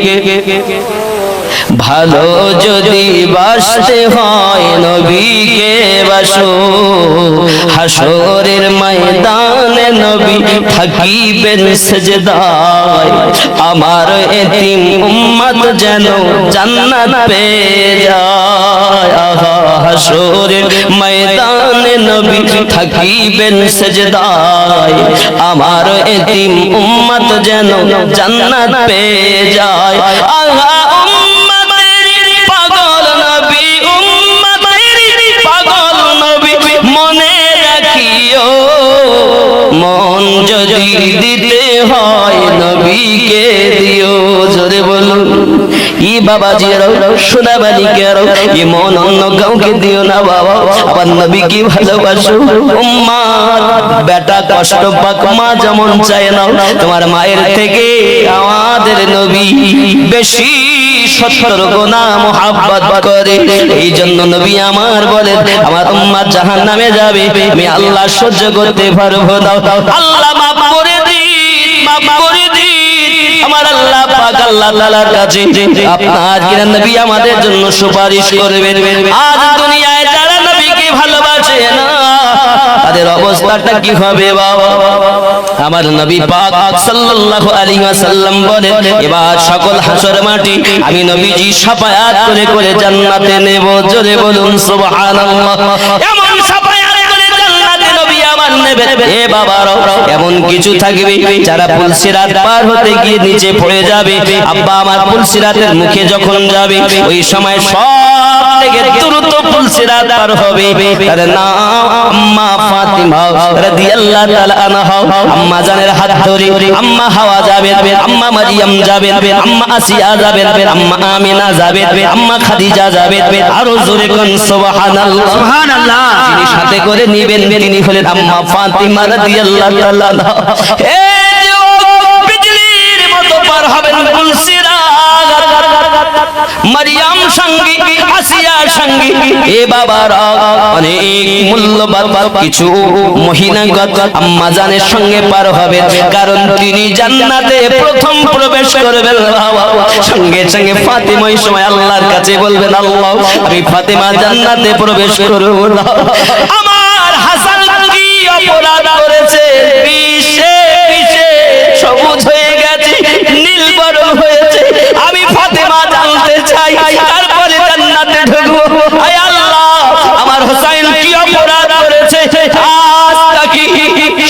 ভালো যদি বাসতে হয় নবীকে বাসো। হাসরের ময়দানে নবী থাকিবেন সেজদায়, আমার এতিম উম্মত যেন জান্নাত পেয়ে যায়। হাসরের ময়দানে নবী থাকিবেন সেজদায়, আমার এতিম উম্মত যেন জান্নাত পেয়ে যায়। মন যদি দিতে হয় নবীকে দিও। জোরে বলুন ই বাবাজিরাও, সোনাবালিকেরাও, ই মন অন্য কাউকে দিও না বাবা, আবার নবীকে ভালোবাসো। উম্মত বেটা কষ্ট পাক, মা যেমন চায় না, তোমার মায়ের থেকে আমাদের নবী বেশি 70 গুণা মুহাব্বত করে। এই জন্য নবী আমার বলেন আমার উম্মত জাহান্নামে যাবে, আমি আল্লাহ সহ্য করতে পারবো না। আল্লাহ মাফ করে দিন, মাফ করে দিন আমার আল্লাহ পাক আল্লাহ তাআলার কাছে আপনার কিরা নবী আমাদের জন্য সুপারিশ করবেন। আজ দুনিয়ায় যারা নবীকে ভালোবাসে না তাদের অবস্থাটা কি হবে বাবা? আমার নবী পাক সাল্লাল্লাহু আলাইহি ওয়াসাল্লাম বলেন এবার সকল হাসর মাটি আমি নবীজি শাফায়াত করে করে জান্নাতে নেব। জোরে বলুন সুবহানাল্লাহ। এমন শাফায়াত করে জান্নাতে নবী আমার নেবে। এ বাবারা এমন কিছু থাকবে যারা পুলসিরাত পার হতে গিয়ে নিচে পড়ে যাবে। আব্বা আমার পুলসিরাতের মুখে যখন যাবে ওই সময় সব থেকে দ্রুত পুলসিরাত পার হবে। তার নাম আম্মা ফাতিমা রাদিয়াল্লাহু তাআলা আনহা। আম্মা জানের হাত ধরে আম্মা হাওয়া যাবে, আম্মা মারিয়াম যাবে, আম্মা আসিয়া যাবে, আম্মা আমিনা যাবে, আম্মা খাদিজা যাবে। আরো জোরে কোন সুবহানাল্লাহ। সুবহানাল্লাহ। যিনি সাথে করে নেবেন তিনি হলেন আম্মা ফাতিমা রাদিয়াল্লাহু তাআলা আনহা। এই বিজলির মতো পার হবেন পুলসিরাত। মারিয়াম সঙ্গী, আসিয়া সঙ্গী, এ বাবারা অনেক মূল্যবান কিছু মহিলাগত আম্মা জানের সঙ্গে পার হবে। কারণ তিনি জান্নাতে প্রথম প্রবেশ করবেন। সঙ্গে সঙ্গে ফাতিমা ওই সময় আল্লাহর কাছে বলবেন আল্লাহ আমি ফাতিমা জান্নাতে প্রবেশ করব। আমার হাসান কি অপরাধ করেছে? পিছে পিছে সবুজ হয়ে গেছে, নীল বরণ হয়েছে, আমি ফাতিমা জানতে চাই, তারপরে জান্নাতে ঢুকবো। আয় আল্লাহ আমার হোসেন কি অপরাধ করেছে? আজ তাকে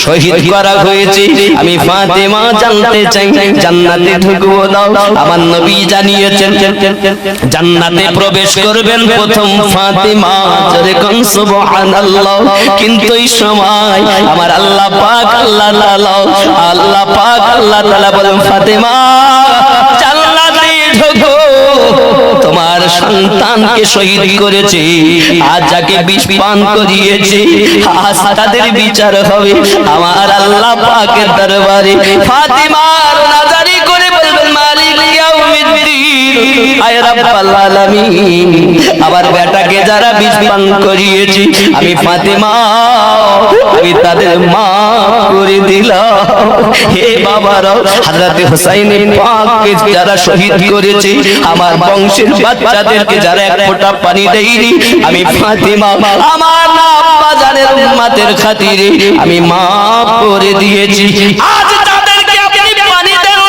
শহীদ করা হয়েছে, আমি ফাতিমা জানতে চাই, জান্নাতে ঢুকবো দাও। আমার নবী জানিয়েছেন জান্নাতে প্রবেশ করবেন প্রথম ফাতিমা। জোরে কোন সুবহানাল্লাহ। কিন্তু এই সময় আমার আল্লাহ পাক আল্লাহ তাআলা বলেন ফাতিমা জান্নাতে ঢোকো, তোমার সন্তানকে শহীদ করেছে, আজ যাকে বিষ পান করিয়েছে আজ তাদের বিচার হবে আমার আল্লাহ পাকের দরবারে। ফাতিমার নাজারি করে বলবেন মালিক ইয়াউমিদ্দিন, আয় রাব্বাল আলামিন আমার বেটাকে যারা বিষ পান করিয়েছি আমি ফাতেমা আমি তাদের মাফ করে দিলাম। হে বাবারা হযরত হুসাইন পাককে যারা শহীদ করেছে আমার বংশের বাচ্চাদেরকে যারা এক ফোঁটা পানি দেয়নি আমি ফাতেমা আমার আব্বা জানের উম্মতের খাতিরে আমি মাফ করে দিয়েছি। আজ তাদেরকে আপনি পানি দেন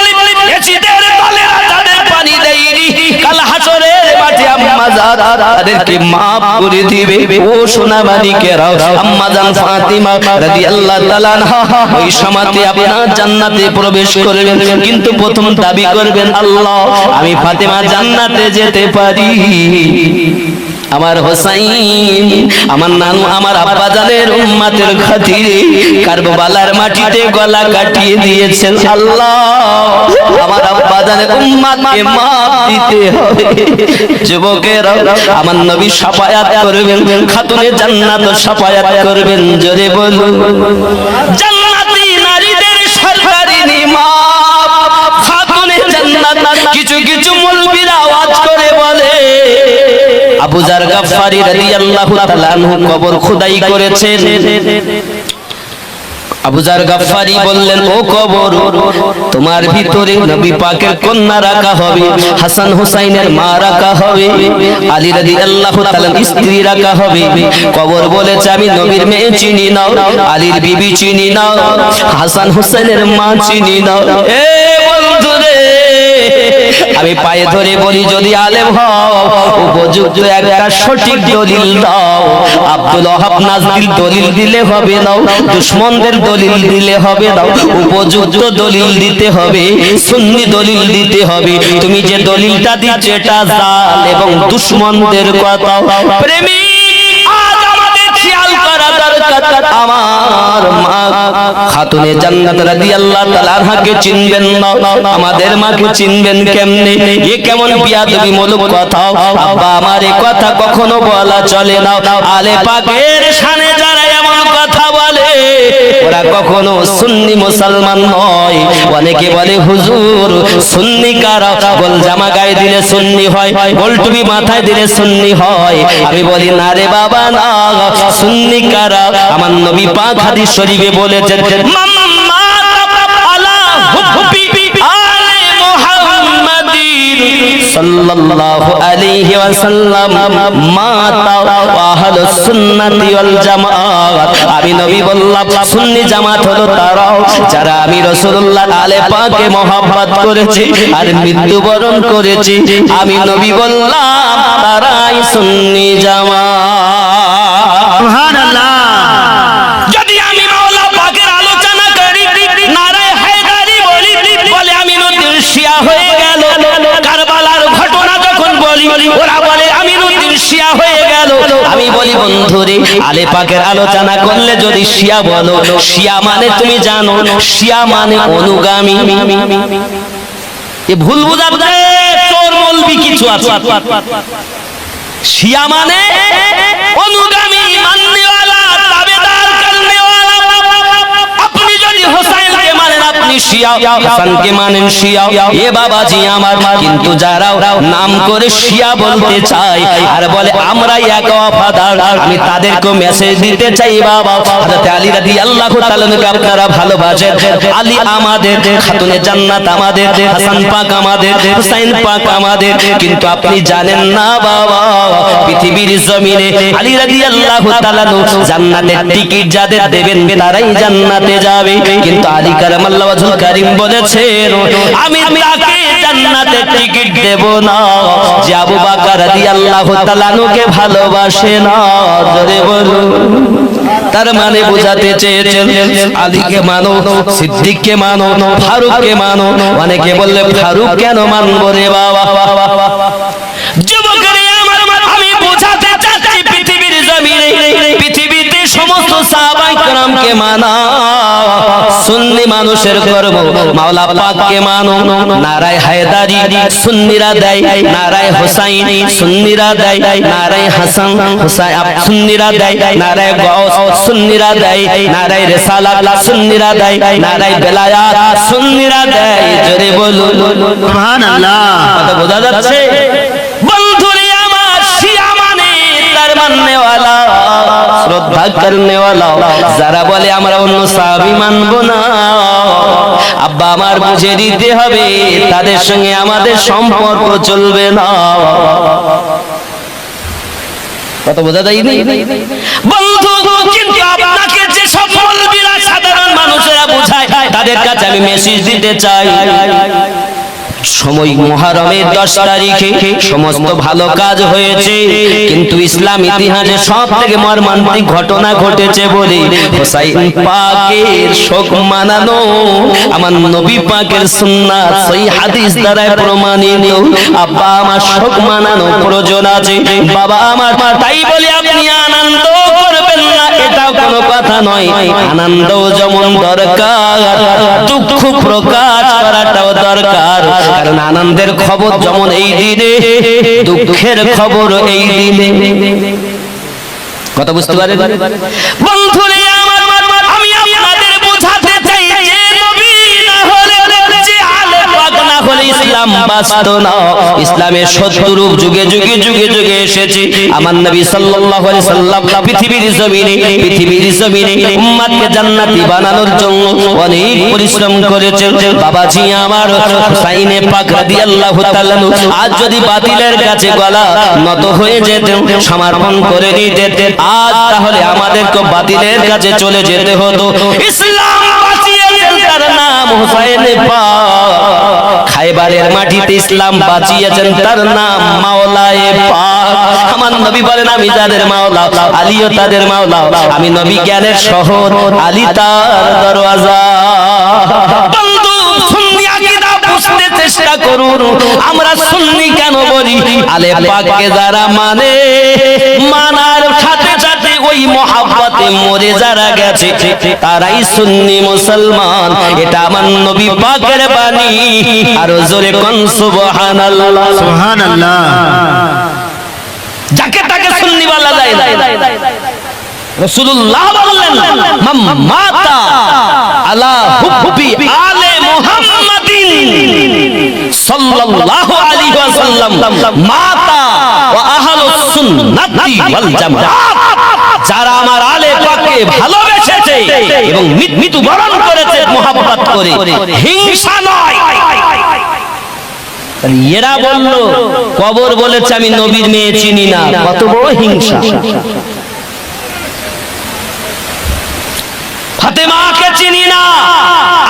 এজিদের দলেরা তাদের পানি দেয়নি কাল হাসরের মাঠে আম্মা জান তাদেরকে মাফ করে দিবে। ও সোনা মানিকেরা আম্মা জান ফাতিমা রাদিয়াল্লাহু তাআলা আনহা ওই সময়তে আপনার জান্নাতে প্রবেশ করবেন কিন্তু প্রথম দাবি করবেন আল্লাহ আমি ফাতেমা জান্নাতে যেতে পারি। আমার হোসাইন আমার নানু আমার আব্বা জানের উম্মতের খাতিরে কারবালার মাটিতে গলা কাটিয়ে দিয়েছেন আল্লাহ আমার আব্বা জানের উম্মতকে মাফ দিতে হবে। যুবকেরা আমার নবী শাফায়াত করবেন খাতুনে জান্নাত শাফায়াত করবেন জোরে বলুন জান্নাতি নারীদের সরকারি নিমাত খাতুনে জান্নাত। কিছু কিছু মৌলবীরা আওয়াজ করে বলে আবু যার গাফফারি রাদিয়াল্লাহু তাআলা আনহু কবর খোদাই করেছেন। আবু যার গাফফারি বললেন ও কবর তোমার ভিতরে নবী পাকের কন্যা রাখা হবে হাসান হুসাইনের মা রাখা হবে আলী রাদিয়াল্লাহু তাআলা স্ত্রী রাখা হবে। কবর বলেছে আমি নবীর মেয়ে চিনি না আলীর বিবি চিনি না হাসান হুসাইনের মা চিনি না। এ বন্ধুরে আমি পায়ে ধরে বলি যদি আলেম হও উপযুক্ত একটা সঠিক দলিল দাও। আব্দুল ওয়াহাব নাজরীর দলিল দিলে হবে না দুশমনদের দলিল দিলে হবে না উপযুক্ত দলিল দিতে হবে সুন্নি দলিল দিতে হবে। তুমি যে দলিলটা দিচ্ছ এটা জাল এবং দুশমনদের কথা প্রেমী আজ আমাদের খেয়াল করা দরকার। আমার মা খাতুনে জান্নাত রাদিয়াল্লাহু তাআলা আনহাকে চিনবেন না আমাদের মাকে চিনবেন কেমনে? এ কেমন বিয়াদবি মূলক কথা আব্বা আমার এই কথা কখনো বলা চলে না। আলে পাকের শানে যারা এমন কথা বলে ওরা কখনো সুন্নি মুসলমান নয়। অনেকে বলে হুজুর সুন্নি কারা গোল জামা গায়ে দিলে সুন্নি হয় গোল টুপি মাথায় দিলে সুন্নি হয়। আমি বলি না রে বাবা না সুন্নি কারা আমার নবী পাক হাদিস শরীফে বলেছেন মাম্মা আলা হুব্বি আলে মুহাম্মাদিন সাল্লাল্লাহু আলাইহি ওয়াসাল্লাম মাতা ওয়া আহলুস সুন্নাতি ওয়াল জামাত। আমি নবী বললাম সুন্নি জামাত হলো তারা যারা আমি রাসূলুল্লাহ আলে পাকে মহব্বত করেছি আর মৃত্যুবরণ করেছি। আমি নবী বললাম তারাই সুন্নি জামাত। সুবহানাল্লাহ। যদি আমি মাওলা পাকের আলোচনা করি নারায়ে হায়দারি বলি বলে আমি নতুন শিয়া হয়ে গেল। কারবালার ঘটনা যখন বলি ওরা বলে আমি নতুন শিয়া হয়ে গেল। আমি বলি বন্ধুরে আলে পাকের আলোচনা করলে যদি শিয়া বলো শিয়া মানে তুমি জানো শিয়া মানে অনুগামী। এ ভুল বুঝাতে তোর মৌলবি কিছু আছে। শিয়া মানে অনুগামী মাননেওয়ালা তাবেদার করনেওয়ালা। আপনি যদি হোসাইনকে মানেন আপনি শিয়া হাসানকে মানেন শিয়া এ বাবাজি আমার। কিন্তু যারা নাম করে শিয়া বলতে চায় আর বলে আমরা এক ওয়াফাদার আমি তাদেরকে মেসেজ দিতে চাই বাবা হযরত আলী রাদিয়াল্লাহু তাআলা কে আপনারা ভালোবাসেন। আলী আমাদের খাতুনে জান্নাত আমাদের হাসান পাক আমাদের হুসাইন পাক আমাদের। কিন্তু আপনি জানেন না বাবা পৃথিবীর জমিনে আলী রাদিয়াল্লাহু তাআলা জান্নাতের টিকিট যাদের দেবেন তারাই জান্নাতে যাবে। কিন্তু আলী কারামাল্লাহু ওয়াজহুল কারীম বলেছেন আমি তাকে জান্নাতের টিকিট দেব না যে আবু বকর রাদিয়াল্লাহু তাআলা কে ভালোবাসে না। জোরে বলুন। তার মানে বোঝাতে চেয়েছেন আলীকে মানো সিদ্দিককে মানো ফারুককে মানো। অনেকে বললে ফারুক কেন মানবো রে বাবা? যুবকেরা আমি বোঝাতে চাচ্ছি পৃথিবীর জমিনে পৃথিবীতে সমস্ত সাহাবায়ে কেরামকে মানা সুন্নি মানুষের গর্ব মাওলা পাককে মানো নারায়ে হায়দারি সুন্নিরা দেয় নারায়ে হুসাইন সুন্নিরা দেয় নারায়ে হাসান হুসাইন সুন্নিরা দেয় নারায়ে গাউস সুন্নিরা দেয় নারায়ে রিসালাত সুন্নিরা দেয় নারায়ে বেলায়াত সুন্নিরা দেয় জোরে বলুন সুবহানাল্লাহ কথা বোঝা যাচ্ছে বন্ধুরে আমার শিয়া মানে তার মাননে ওয়ালা শ্রদ্ধা করনে ওয়ালা যারা বলে আমরা অন্য সাহাবী মানব না আব্বা আমার বুঝে দিতে হবে তাদের সঙ্গে আমাদের সম্পর্ক চলবে না কত বোঝা যায়নি বন্ধু কিন্তু আপনাকে যে সব মৌলবীরা সাধারণ মানুষেরা বোঝায় তাদের কাছে আমি মেসেজ দিতে চাই সময় মুহররমের 10 তারিখে সমস্ত ভালো কাজ হয়েছে কিন্তু ইসলাম ইতিহাসে সবথেকে মর্মান্তিক ঘটনা ঘটেছে বলে হুসাইন পাকের শোক মানানো আমার নবী পাকের সুন্নাত সহিহ হাদিস দ্বারা প্রমাণিত আব্বা আমার শোক মানানো প্রয়োজন আছে বাবা আমার তাই বলে আপনি আনন্দ করবেন না এটা কোনো কথা নয় আনন্দ যেমন দরকার দুঃখ প্রকাশ করাটাও দরকার কারণ আনন্দের খবর যেমন এই দিনে দুঃখের খবর এই দিনে কথা বুঝতে পারেন বন্ধুরে আমার আমি আপনাদের বোঝাতে চাই যে নবী না হলে যে আলেম পাক না হলে ইসলাম বাঁচত না ইসলামের সত্য রূপ যুগে যুগে যুগে যুগে এসেছে আমার নবী সাল্লাল্লাহু আলাইহি সাল্লাম পৃথিবীর জমিনে উম্মতকে জান্নাতি বানানোর জন্য অনেক পরিশ্রম করেছেন বাবাজি আমার হুসাইনে পাক রাদিয়াল্লাহু তাআলা আজ যদি বাতিলের কাছে গলা নত হয়ে যেতেন সমর্পণ করে দিতেন আজ তাহলে আমাদেরকে বাতিলের কাছে চলে যেতে হতো ইসলাম বাঁচিয়েছেন তার নাম হুসাইনে পাক খায়বারের মাটিতে ইসলাম বাঁচিয়েছেন তার নাম মাওলায়ে পাক আমার নবী বলেন আমি যাদের মাওলা আলীও তাদের মাওলা আমি নবী জ্ঞানের শহর আলী তার দরওয়াজা বন্ধু সুন্নি আকীদা বুঝতে চেষ্টা করুন আমরা সুন্নি কেন বলি আলে পাককে যারা মানে মানার সাথে সাথে ওই মহব্বতে মরে যারা গেছে তারাই সুন্নি মুসলমান এটা আমার নবী পাকের বাণী আর জোরে কোন সুবহানাল্লাহ সুবহানাল্লাহ যাকে তাকে সুন্নি বলা যায় না রাসূলুল্লাহ বললেন মাতা আলা হুব্বি আলে মুহাম্মাদিন সাল্লাল্লাহু আলাইহি ওয়াসাল্লাম মাতা ওয়া আহলুস সুন্নাতি ওয়াল জামাআত যারা আমার আলে পাককে ভালোবেসেছে এবং মৃত্যুবরণ করেছে মহব্বত করে হিংসা নয় এরা বলল কবর বলেছে আমি নবীর মেয়ে চিনি না কত বড় হিংসা ফাতেমাকে চিনি না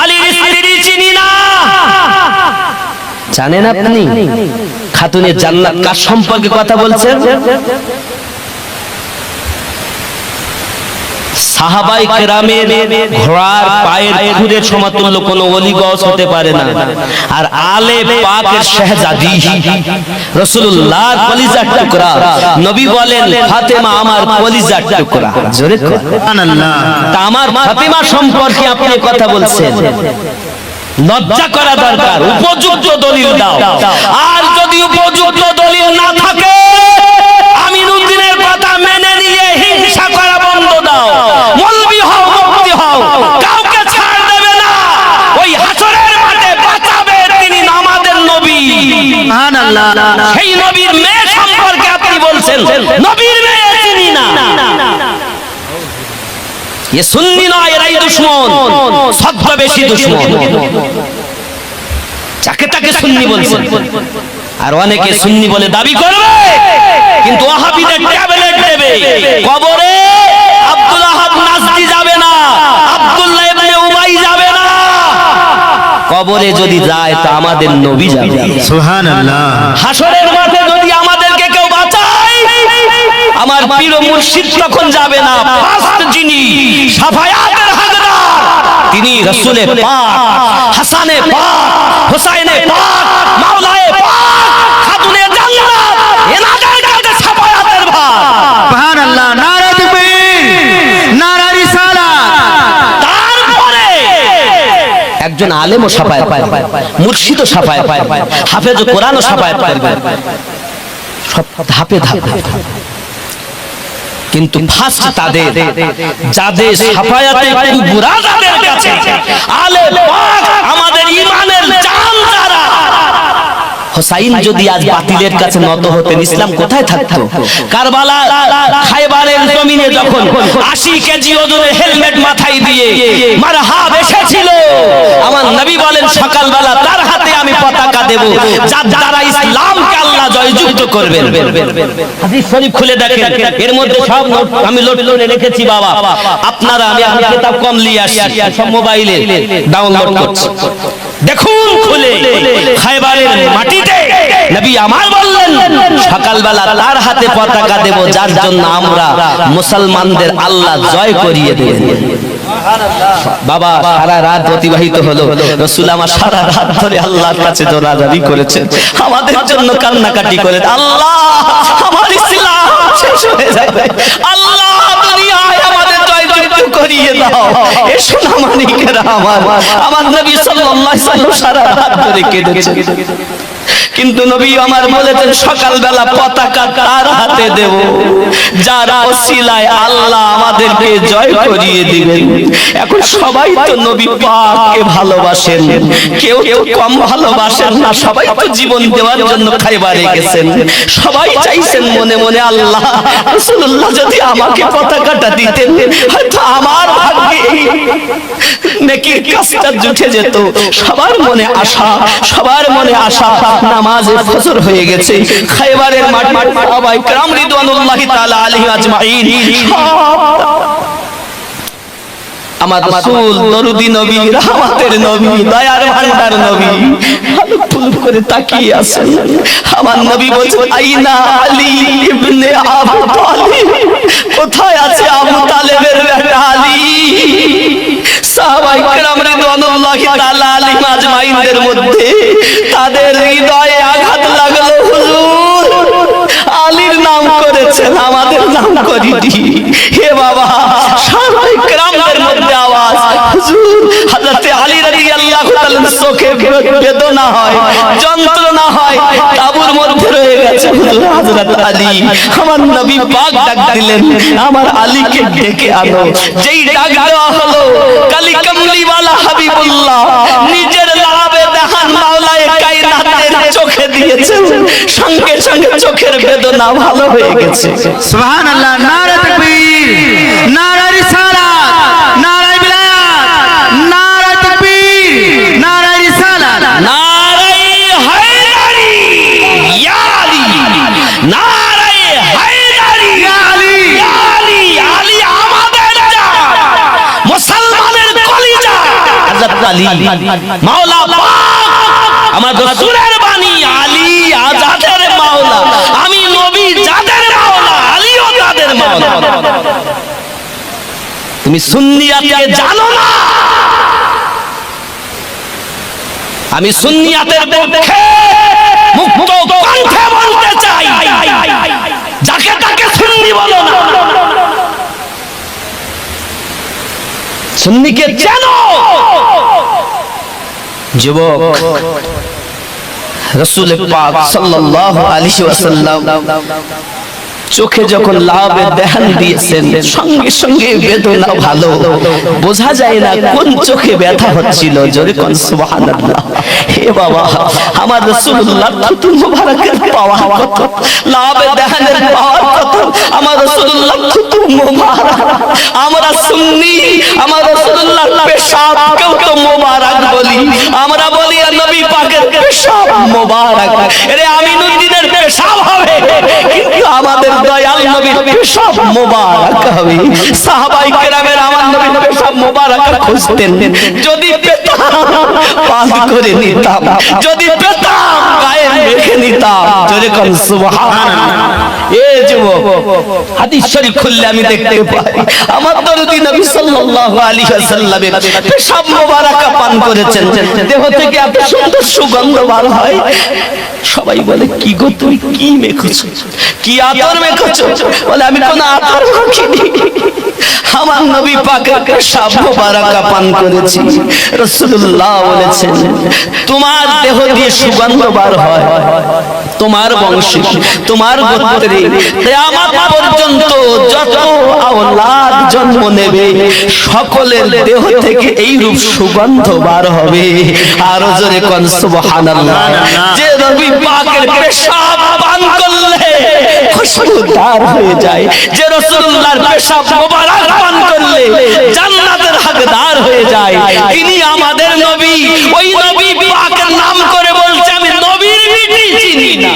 আলীর স্ত্রী চিনি না জানেন আপনি খাতুনে জান্নাত কার সম্পর্কে কথা বলছেন সাহাবায়ে কেরামের ঘোড়ার পায়ের খুদের সমতুল্য কোন ওলি গস হতে পারে না আর আলে পাকের শাহজাদি রাসূলুল্লাহর কলিজার টুকরা নবী বলেন ফাতেমা আমার কলিজার টুকরা জোরে সুবহানাল্লাহ তা আমার ফাতেমা সম্পর্কে আপনি কথা বলছেন লজ্জা করা দরকার উপযুক্ত দলিল দাও আর যদি উপযুক্ত দলিল না থাকে আমিনুদ্দিনের কথা মেনে নিয়ে হিংসা করা বন্ধ দাও মৌলবি হও মুফতি হও কাউকে ছাড় দেবে না ওই হাসরের মাঠে বাঁচাবে তিনি আমাদের নবী সুবহানাল্লাহ সেই নবীর মেয়ে সম্পর্কে আপনি বলছেন নবীর মেয়ে চিনি না ये सुन्नी नয় এরাই দুশমন সবচেয়ে বেশি দুশমন যাকে তাকে সুন্নি বলছেন আর অনেকে সুন্নি বলে দাবি করবে কিন্তু ওয়াহাবিদের ট্যাবলেট দেবে কবরে আব্দুল আহাদ নাজদি যাবে না আব্দুল্লাহ ইবনে উবাই যাবে না কবরে যদি যায় তা আমাদের নবী যাবে সুবহানাল্লাহ হাসরের মাঠে যদি আমাদেরকে কেউ বাঁচায় আমার পীর মুর্শিদ তখন যাবে না ফার্স্ট যিনি শাফায়াতের হকদার তিনি রাসূলে পাক হাসানে পাক হুসাইনে পাক মাওলায়ে পাক খাতুনে জান্নাত এনাদের কাছে শাফায়াতের ভার সুবহানাল্লাহ নারে তাকবীর নারে রিসালাত তারপরে একজন আলেমও শাফায়াত পায়, মুর্শিদও শাফায়াত পায়, হাফেজ কোরআনও শাফায়াত করবে, সব ধাপে ধাপে। কিন্তু ফার্স্ট তাদের যাদের শাফায়াতে কুবরা যাদের কাছে, আলেম পাক আমাদের ঈমানের জান যারা। হুসাইন যদি আজ বাতিলের কাছে নত হতেন, ইসলাম কোথায় থাকতো? কারবালা খায়বারের জমিনে যখন 80 কেজি ওজনের হেলমেট মাথায় দিয়ে মারহাব এসেছিল, আমার নবী বলেন সকালবেলা তার হাতে আমি পতাকা দেব, যার দ্বারা ইসলামকে আল্লাহ জয়যুক্ত করবেন। হাদিস শরীফ খুলে দেখেন, এর মধ্যে সব নোট আমি লোড করে রেখেছি বাবা, আপনারা আমি কিতাব কম নিয়ে আসি, সব মোবাইলে ডাউনলোড করছি, দেখুন খুলে। খায়বারের মাটিতে নবী আমার বললেন সকালবেলা তার হাতে পতাকা দেব, যার জন্য আমরা মুসলমানদের আল্লাহ জয় করিয়ে দেবেন। বাবা সারা রাত অতিবাহিত হলো, রাসূল আমার সারা রাত ধরে আল্লাহর কাছে দৌড়াদৌড়ি করেছেন, আমাদের জন্য কান্নাকাটি করেন, আল্লাহ আমার ইসলাম শেষ হয়ে যাবে, আল্লাহ দুনিয়ায় আমাদের জয়যুক্ত করিয়ে দাও। এ সোনামানিকেরা আমার নবী সাল্লাল্লাহু আলাইহি ওয়াসাল্লাম সারা রাত ধরে কেঁদেছেন, কিন্তু নবী আমার বলেছেন সকালবেলা পতাকা তার হাতে দেব, যার ওসিলায় আল্লাহ আমাদেরকে জয় করিয়ে দিবেন। এখন সবাই তো নবী পাককে ভালোবাসেন, কেউ কেউ কম ভালোবাসেন না, সবাই তো জীবন দেওয়ার জন্য খায়বারে গেছেন, সবাই চাইছেন মনে মনে আল্লাহ রাসূলুল্লাহ যদি আমাকে পতাকাটা দিতেন, হয়তো আমার ভাগ্যে নেকির কাজটা জুটে যেত। সবার মনে আশা, সবার মনে আশা। নামাজে ফজর হয়ে গেছে, খায়বারের মাঠ সাহাবায়ে কেরাম রিদওয়ানুল্লাহি তাআলা আলাইহিম আজমাইন, আমার রাসূল দরুদি নবী, রহমতের নবী, দয়ার ভান্ডার নবী আলোক ফুল করে তাকিয়ে আছেন। আমার নবী বলছেন আইনা আলী ইবনে আবু তালিব, কোথায় আছে আবু তালেবের বেটা আলী? সাহাবায়ে কেরাম রিদওয়ানুল্লাহি তাআলা আলাইহিম আজমাইনদের মধ্যে তাদের হৃদয়ে আঘাত লাগলো, হুজুর আলীর নাম করেছেন, আমাদের নাম করিনি। হে বাবা, সাহাবায়ে কেরামদের মধ্যে আওয়াজ, হুজুর হযরত আলী রাদিয়াল্লাহু তাআলা চোখে বেদনা হয়, যন্ত্রণা হয়, তাবুর মধ্যে রয়ে গেছে, হুজুর হযরত আলী। আমার নবী পাক ডাক দিলেন, আমার আলীকে ডেকে আনো। যেই ডাক দেওয়া হলো, কালি কামলিওয়ালা হাবিবুল্লাহ নিজের লাভে দেখান মাওলায়ে কায়নাতের চোখে দিয়েছেন, সঙ্গে সঙ্গে চোখের বেদনা ভালো হয়ে গেছে। সুবহানাল্লাহ, নারে তাকবীর, নারে রিসালাত, নারে বিলায়াত, নারে তাকবীর, নারে রিসালাত, নারে হায়দারি ইয়া আলী, নারে হায়দারি ইয়া আলী, ইয়া আলী, আলী আমাদের জান, মুসলমানের কলিজা হযরত আলী মাওলা পাক, আমার রাসূলের বাণী, আলী আজাদের মাওলা, আমি নবী যাদের মাওলা, আলীও তাদের মাওলা। তুমি সুন্নিয়াতকে জানো না? আমি সুন্নিয়াতের পক্ষে মুক্ত কণ্ঠে বলতে চাই, যাকে তাকে সুন্নি বলো না, সুন্নিকে জানো। যুবক, রাসূল পাক সাল্লাল্লাহু আলাইহি ওয়াসাল্লাম চোখে যখন লাভে দেহান দিয়েছেন, সঙ্গে সঙ্গে বেদনা ভালো বোঝা যায় না কোন চোখে ব্যথা হচ্ছিল, জোরে কোন সুবহানাল্লাহ। হে বাবা, আমার রাসূলুল্লাহ থুতু মুবারকের পাওয়া কত, লাভে দেহানের পাওয়া কত, আমার রাসূলুল্লাহ থুতু মুবারক। আমরা সুন্নি, আমার রাসূলুল্লাহ পেশাবকেও তো মুবারক বলি, আমরা বলি নবী পাকের পেশাব মুবারক। আরে আমিনুদ্দিনের পেশাব হবে, কিন্তু আমাদের দয়াল নবীর পেশাব মুবারক হবে। সাহাবায়ে কেরামের আমার নবীর পেশাব মুবারক খুঁজতেন, যদি পেতাম পান করে নিতাম, যদি পেতাম গায়ে মেখে নিতাম, জোরে কোন সুবহানাল্লাহ। এ যুবক, হাদিস শরীফ খুললে আমি দেখতে পাই আমার দরদি নবী সাল্লাল্লাহু আলাইহি ওয়াসাল্লামের পেশাব মুবারক পান করেছেন, দেহ থেকে এত সুন্দর সুগন্ধ বার হয়। সবাই বলে কি গো তুমি কি মেখেছো, কি আতর মেখেছো? বলে আমি কোন আতর মাখিনি, আমার নবী পাকের পেশাব মোবারক পান করেছি। রাসূলুল্লাহ বলেছেন তোমার দেহ দিয়ে সুগন্ধ বার হয়, তোমার বংশে তোমার গোত্রে কিয়ামত পর্যন্ত যত আওলাদ জন্ম নেবে সকলের দেহ থেকে এই রূপ সুগন্ধ বার হবে। আর জোরে কোন সুবহানাল্লাহ। যে নবী পাকের পেশাব পান করলে খুশবুদার হয়ে যায়, যে রাসূলুল্লাহর পেশাব মোবারক পান করলে জান্নাতের হকদার হয়ে যায়, তিনি আমাদের নবী। ওই নবী পাকের নাম করে বলছে আমি নবীর বিটি চিনি না।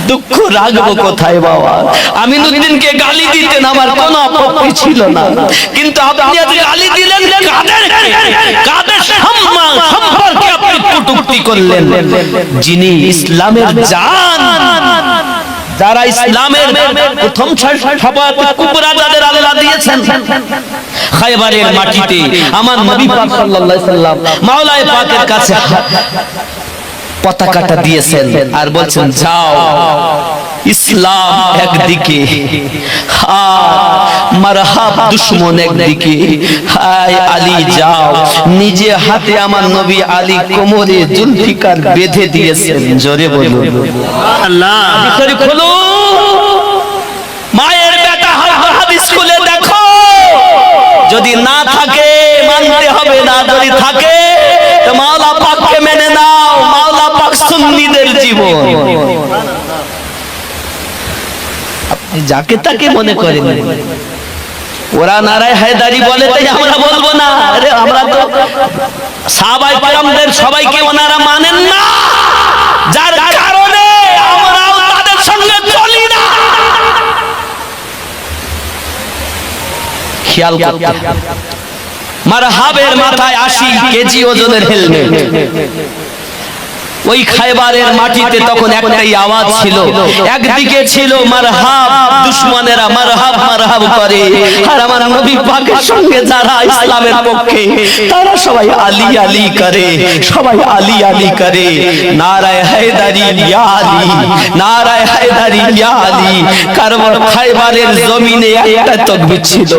দুঃখ রাখবো কোথায় বাবা? আমিনুদ্দিনকে গালি দিতেন, আমার কোনো আপত্তি ছিল না, কিন্তু আপনি আজ গালি দিলেন কাদের সম্পর্কে আপনি কটূক্তি করলেন? যিনি ইসলামের জান, যারা ইসলামের প্রথম শাফাআত কুবরা যাদের আল্লাহ দিয়েছেন, খায়বারের মাটিতে আমার নবী পাক সাল্লাল্লাহু আলাইহি সাল্লাম মাওলায়ে পাকের কাছে পতাকাটা দিয়েছেন আর বলছেন যাও ইসলাম একদিকে আর মারহাব দুশমন একদিকে, হায় আলী যাও। নিজে হাতে আমার নবী আলী কোমরে জুলফিকার বেঁধে দিয়েছেন। জোরে বলুন আল্লাহ। খোলো মায়ের বেটা হাদিস খুলে দেখো, যদি না থাকে মানতে হবে না, যদি থাকে তো মাওলা পাককে মেনে নাও। মাওলা পাক সুন্নিদের জীবন। আপনি যাকে তাকে মনে করেন, ওরা নারায় হায়দারি বলে তাই আমরা বলবো না। আরে আমরা তো সাহাবায়ে কেরামদের সবাইকে ওনারা মানেন না, যার কারণে আমরাও তাদের সঙ্গে চলি না। খেয়াল করতে মারহাবের মাথায় 80 কেজি ওজনের হেলমেট। ওই খায়বারের মাটিতে তখন একটাই আওয়াজ ছিল, একদিকে ছিল মারহাব, দুশমনেরা মারহাব মারহাব করে, আর আমার নবী পাকের সঙ্গে যারা ইসলামের পক্ষে তারা সবাই আলী আলী করে, সবাই আলী আলী করে। নারায়ে হায়দারি ইয়া আলী, নারায়ে হায়দারি ইয়া আলী। কারবার খায়বারের জমিনে একটা তাকবীর ছিল,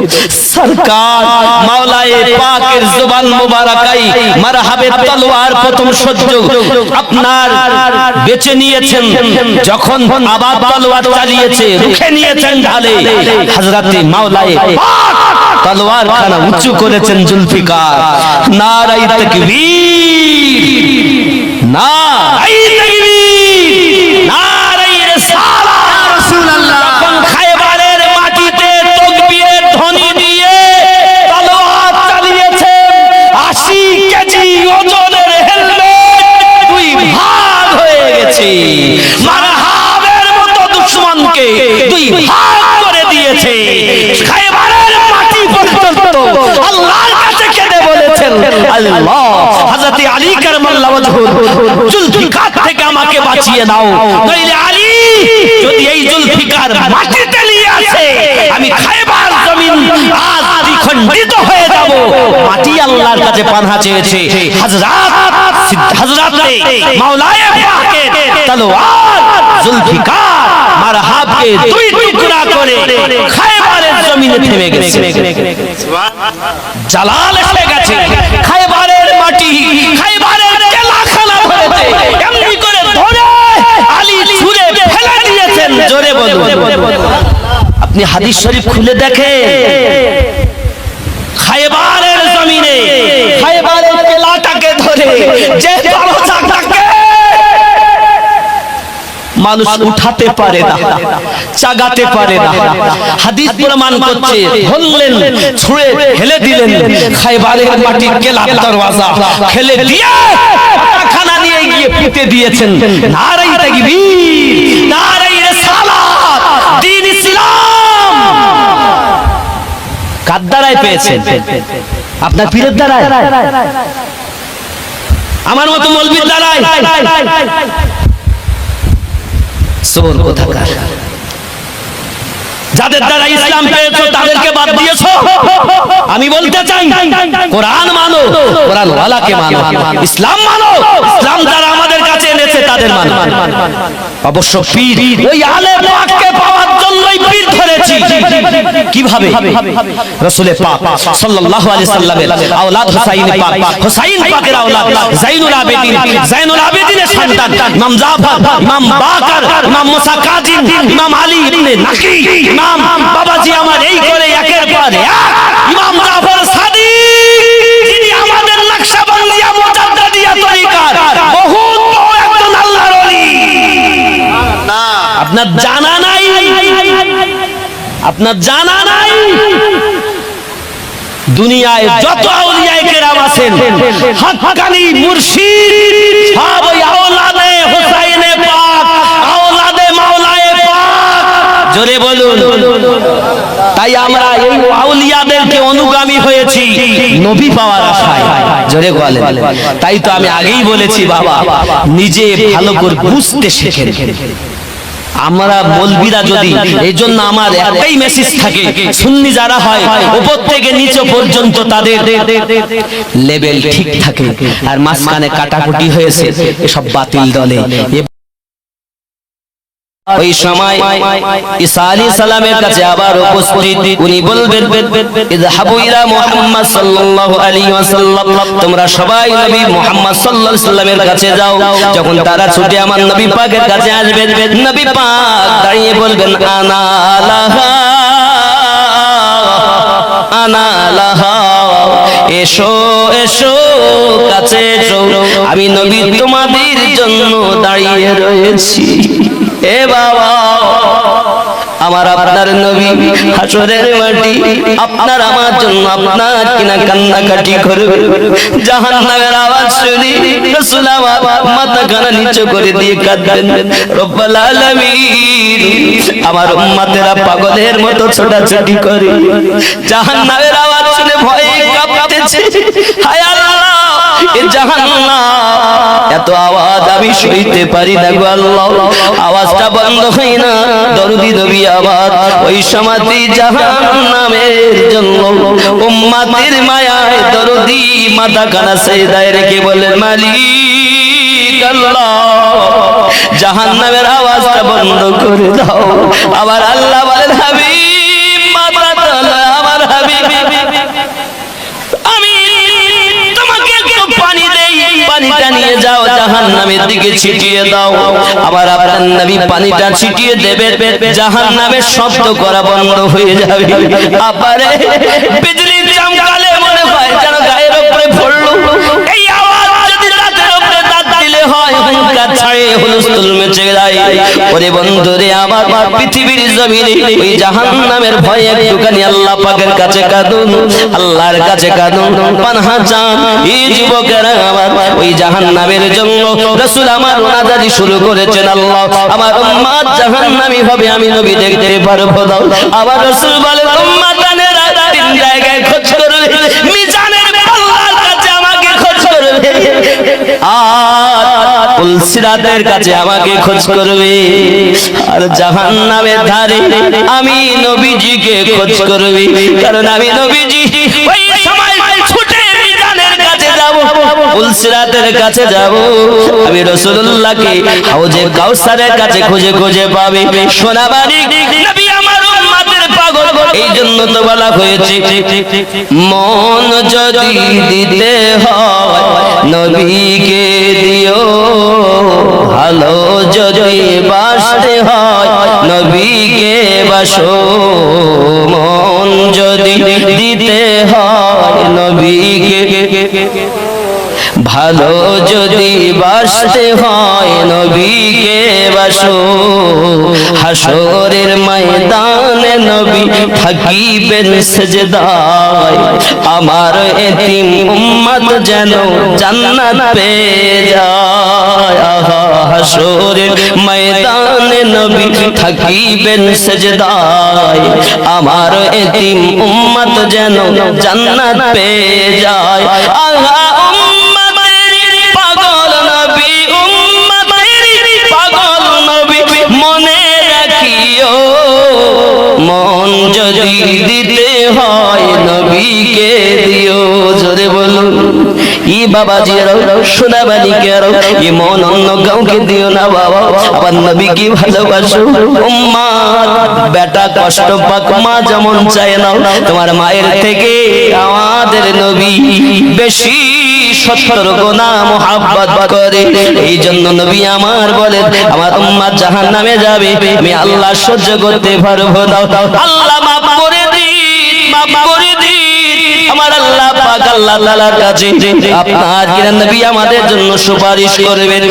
সরকার মাওলায়ে পাকের জবান মোবারকাই মারহাবের তলোয়ার প্রথম সহ্য আপনার বেঁচে নিয়েছেন, যখন আবার তলোয়ার চালিয়েছে রুখে নিয়েছেন ঢালে, হযরতে মাওলায়ে পাক তলোয়ার খানা উঁচু করেছেন জুলফিকার। নারায়ে তাকবীর, নারায়ে তাকবীর, নারায়ে রিসালাত। রাসূলুল্লাহ যখন খায়বারের মাটিতে তাকবীরের ধ্বনি দিয়ে তলোয়ার চালিয়েছেন, 80 কেজি ওজনের হেলমেট দুই ভাগ হয়ে গেছে। মারহাবের মতো দুশমনকে দুই ভাগ করে দিয়েছে। খায়বারের মাটি পর্যন্ত আল্লাহর কাছে কেঁদে বলেছেন আল্লাহ হযরত আলী কারামাল্লাহু ওয়াজহু জুলফিকার থেকে আমাকে বাঁচিয়ে নাও, নইলে আলী যদি এই জুলফিকার মাটিতে নিয়ে আসে আমি খায়বার জমিন আজ দ্বিখণ্ডিত হয়ে যাব। মাটি আল্লাহর কাছে পানাহ চেয়েছে। হযরতে মাওলায়ে পাকের তলোয়ার জুলফিকার মারহাবকে দুই টুকরা করে খায়বারের জমিনে থেমে গেছে। জালাল এসে গেছে। খায়বারের মাটি, খায়বারের কেলাখানা ভরেছে, এমনি করে ধরে আলী ছুঁড়ে ফেলে দিয়েছেন। জোরে বলুন। আপনি হাদিস শরীফ খুলে দেখেন, খায়বারের জমিনে খায়বারের কেলাটাকে ধরে যে দরজাটাকে মানুষ উঠাতে পারে না, চাগাতে পারে না, হাদিস প্রমাণ করছে, ধরলেন ছুঁড়ে ফেলে দিলেন খায়বারের মাটির কেলার দরওয়াজা, ফেলে দিয়ে খানা নিয়ে গিয়ে পিটে দিয়েছেন। নারায়ে তাকবীর, নারায়ে রিসালাত, দ্বীন ইসলাম। কার দ্বারাই পেয়েছেন? আপনার পীরের দ্বারাই, আমার মতো মৌলবীর দ্বারাই? চোর কোথাকার। যাদের দ্বারা ইসলাম পেয়েছো তাদেরকে বাদ দিয়েছো। আমি বলতে চাই কোরআন মানো, কোরআন ওয়ালাকে মানো, ইসলাম মানো, ইসলাম যারা আমাদের কাছে এনেছে তাদের মানো। অবশ্য পীর ওই আলেম পাককে পাওয়ার জন্যই পীর ধরেছি কিভাবে রাসূলে পাক সাল্লাল্লাহু আলাইহি সাল্লামের আওলাদ হুসাইন পাক, হুসাইন পাকের আওলাদ জাইনুল আবেদিনের সন্তান ইমাম জাফর, ইমাম বাকর, ইমাম মুসা কাযিম, ইমাম আলী ইবনে নাকি, ইমাম বাবাজি আমার এই করে একের পর এক ইমাম জাফর সাদিক, যিনি আমাদের নকশবন্দিয়া মুজাদ্দিদিয়া তরিকার বহুত বড় একজন আল্লাহর ওলি। আপনার জানা নাই, আপনার জানা নাই দুনিয়ায় যত আউলিয়ায়ে কেরাম আছেন হক্কানি মুর্শিদ সব ওই আওলাদে হুসাইনে পাক, আওলাদে মাওলায়ে পাক। জোরে বলুন। তাই আমরা এই আউলিয়াদেরকে অনুগামী হয়েছি নবী পাওয়ার আশায়। জোরে বলেন। তাই তো আমি আগেই বলেছি বাবা নিজে ভালো করে বুঝতে শিখেন। আমরা মৌলবীরা যদি, এই জন্য আমার একটাই মেসেজ থাকে, সুন্নি যারা হয় উপর থেকে নিচে পর্যন্ত তাদের লেভেল ঠিক থাকে, আর মাঝখানে কাটাকুটি হয়েছে এসব বাতিল দলে। ওই সময় ঈসা আলাইহিস সালামের কাছে আবার উপস্থিত, উনি বলবেন ইযহাবু ইলা মুহাম্মদ সাল্লাল্লাহু আলাইহি ওয়াসাল্লাম, তোমরা সবাই নবী মুহাম্মদ সাল্লাল্লাহু আলাইহি ওয়াসাল্লামের কাছে যাও। যখন তারা ছুটে আমার নবী পাকের কাছে আসবেন, নবী পাক দাঁড়িয়ে বলবেন আনা লাহা আনা লাহা, এসো এসো কাছে এসো, আমি নবী তোমাদের জন্য দাঁড়িয়ে রয়েছি। এ বাবা আমার আপনার নবী হাসরের মাটি আপনার আমার জন্য আপনার কিনা কান্নাকাটি করবে, জাহান্নামের আওয়াজ শুনি রাসূল আমার মাথা কানা নিচু করে দিয়ে কাঁদবেন, রব্বুল আলামিন আমার উম্মতেরা পাগলের মতো ছোটাছুটি করে জাহান্নামের আওয়াজ শুনে ভয়ে কাঁপতেছে। হায় আল্লাহ এ জাহান্নাম এত আওয়াজ আমি সইতে পারি না গো আল্লাহ, আওয়াজটা বন্ধ হয় না। দরদি নবী আবার ওই সমাধি জাহান্নামের জন্য উম্মতের মায়ায় দরদি মাথা কানা সিজদায় রেখে বলেন মালিক আল্লাহ জাহান্নামের আওয়াজটা বন্ধ করে দাও। আবার আল্লাহ বলেন হাবিব মাথা তোলো, আমার হাবিব আমি তোমাকে একটু পানি দেই, পানিটা নিয়ে যাও জাহান্নামের দিকে ছিটিয়ে দাও। আবার আপনার নবী পানিটা ছিটিয়ে দেবে, জাহান্নামের শব্দ করা বন্ধ হয়ে যাবে। আবার বিজলি চমকালে মনে হয় যেন গায়ের উপরে পড়লো। এই আওয়াজ যদি রাতের উপরে দাঁত দিলে হয় হুঙ্কার ছাড়ে হুলস্থুল মচে যায়। ওরে বন্ধুরে আমার পৃথিবীর জমিনে ওই জাহান্নামের ভয়ে একটুখানি আল্লাহ পাকের কাছে কাঁদুন, আল্লাহর কাছে কাঁদুন, পানাহা চান। এই যুবকেরা আমার ওই জাহান্নামের জন্য রাসূল আমার ওনাদারি শুরু করেছেন, আল্লাহ আমার উম্মত জাহান্নামী হবে আমি নবী দেখতে পারবো দাও। আবার রাসূল বলেন উম্মতানেরা তিন জায়গায় খোঁজ করবে, মিজানের আল্লাহর কাছে আমাকে খোঁজ করবে, আর পুলসিরাতের কাছে আমাকে খোঁজ করবে, আর জাহান্নামের ধারে আমি নবীজিকে খোঁজ করবে। কারণ আমি নবীজি ওই সময় ছুটে মিজানের কাছে যাব, পুলসিরাতের কাছে যাব, আমি রাসূলুল্লাহকে হাউজে কাউসারের কাছে খুঁজে খুঁজে পাবে। সোনাবাড়ি নবী আমার উম্মতের পাগল, এই জন্য তো বলা হয়েছে মন যদি দিতে হয় নবীকে দিও, ভালো যদি বাসতে হয় নবীকে বাসো, মন যদি দিতে হয় নবীকে, ভালো যদি বাসতে হয় নবীকে বাসো, হাসরের ময়দানে নবী থাকিবেন সেজদায়, আমার এতিম উম্মত যেন জান্নাত পেয়ে যায়। হাসরের ময়দানে নবী থাকিবেন সেজদায়, আমার এতিম উম্মত যেন জান্নাত পেয়ে যায়। আল্লাহ মন যদি দিতে হয় নবীকে দিও। জোরে বলুন ই বাবাজি সোনা বালিকেরও এমন অন্য কাউকে দিও না বাবা, আমার নবীকে ভালোবাসো। উম্মার বেটা কষ্ট পাক, মা যেমন চায় না, তোমার মায়ের থেকে আমাদের নবী বেশি 70 গুণা মুহাব্বত করে। এই জন্য নবী আমার বলেন, আমার উম্মাত জাহান্নামে যাবে, আমি আল্লাহ সহ্য করতে পারবো না। আল্লাহ মাফ করে দিন, মাফ করে দিন আমার আল্লাহ পাক। আল্লাহ তাআলার কাছে আপনার কিরা নবী আমাদের জন্য সুপারিশ করবেন।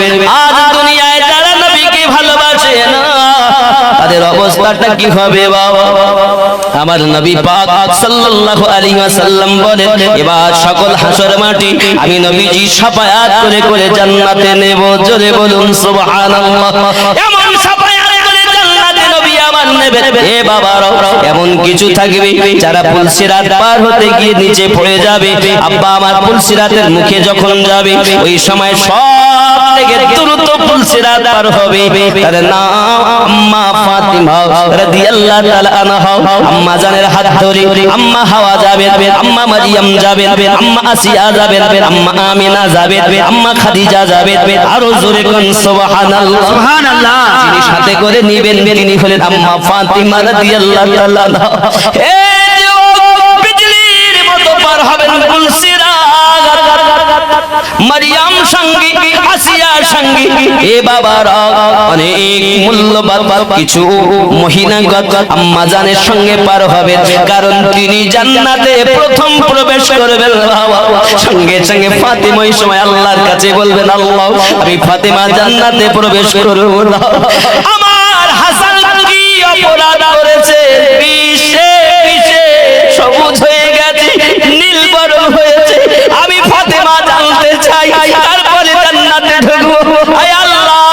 আজ দুনিয়ায় যারা নবীকে ভালোবাসে না, তাদের অবস্থাটা কি হবে বাবা? আমার নবী পাক সাল্লাল্লাহু আলাইহি ওয়াসাল্লাম বলেন, এবার সকল হাসর মাটি আমি নবীজি শাফায়াত করে করে জান্নাতে নেব। জোরে বলুন সুবহানাল্লাহ। এমন শাফায়াত করে জান্নাতে নবী আমার নেবে। এ বাবারা, এমন কিছু থাকবে যারা পুলসিরাত পার হতে গিয়ে নিচে পড়ে যাবে। আব্বা আমার পুলসিরাতের মুখে যখন যাবে, ওই সময় সব থেকে দ্রুত পুলসিরাত পার হবে। তার নাম আম্মা ফাতিমা রাদিয়াল্লাহু তাআলা আনহা। আম্মা জানের হাত ধরে আম্মা হাওয়া যাবেন, আম্মা মারিয়াম যাবেন, আম্মা আসিয়া যাবেন, আম্মা আমিনা যাবেন, আম্মা খাদিজা যাবেন। আরো জোরে কোন সুবহানাল্লাহ। সুবহানাল্লাহ। যিনি সাথে করে নিবেন তিনি হলেন আম্মা ফাতিমা রাদিয়াল্লাহু তাআলা আনহা। এই যুবক বিজলির মতো পার হবেন পুলসিরাত। মারিয়াম সঙ্গী, আসিয়া সঙ্গী। এ বাবারা, অনেক মূল্যবান কিছু মহিলাগত আম্মা জানের সঙ্গে পার হবে, কারণ তিনি জান্নাতে প্রথম প্রবেশ করবেন। সঙ্গে সঙ্গে ফাতিমা ওই সময় আল্লাহর কাছে বলবেন, আল্লাহ আমি ফাতিমা জান্নাতে প্রবেশ করব না। আমার হাসান কি অপরাধ করেছে? বিষে বিষে সবুজ হয়ে গেছে, নীল বরণ হয়েছে। আমি ফাতিমা জানতে চাই, তারপরে জান্নাতে ঢুকবো। আয় আল্লাহ,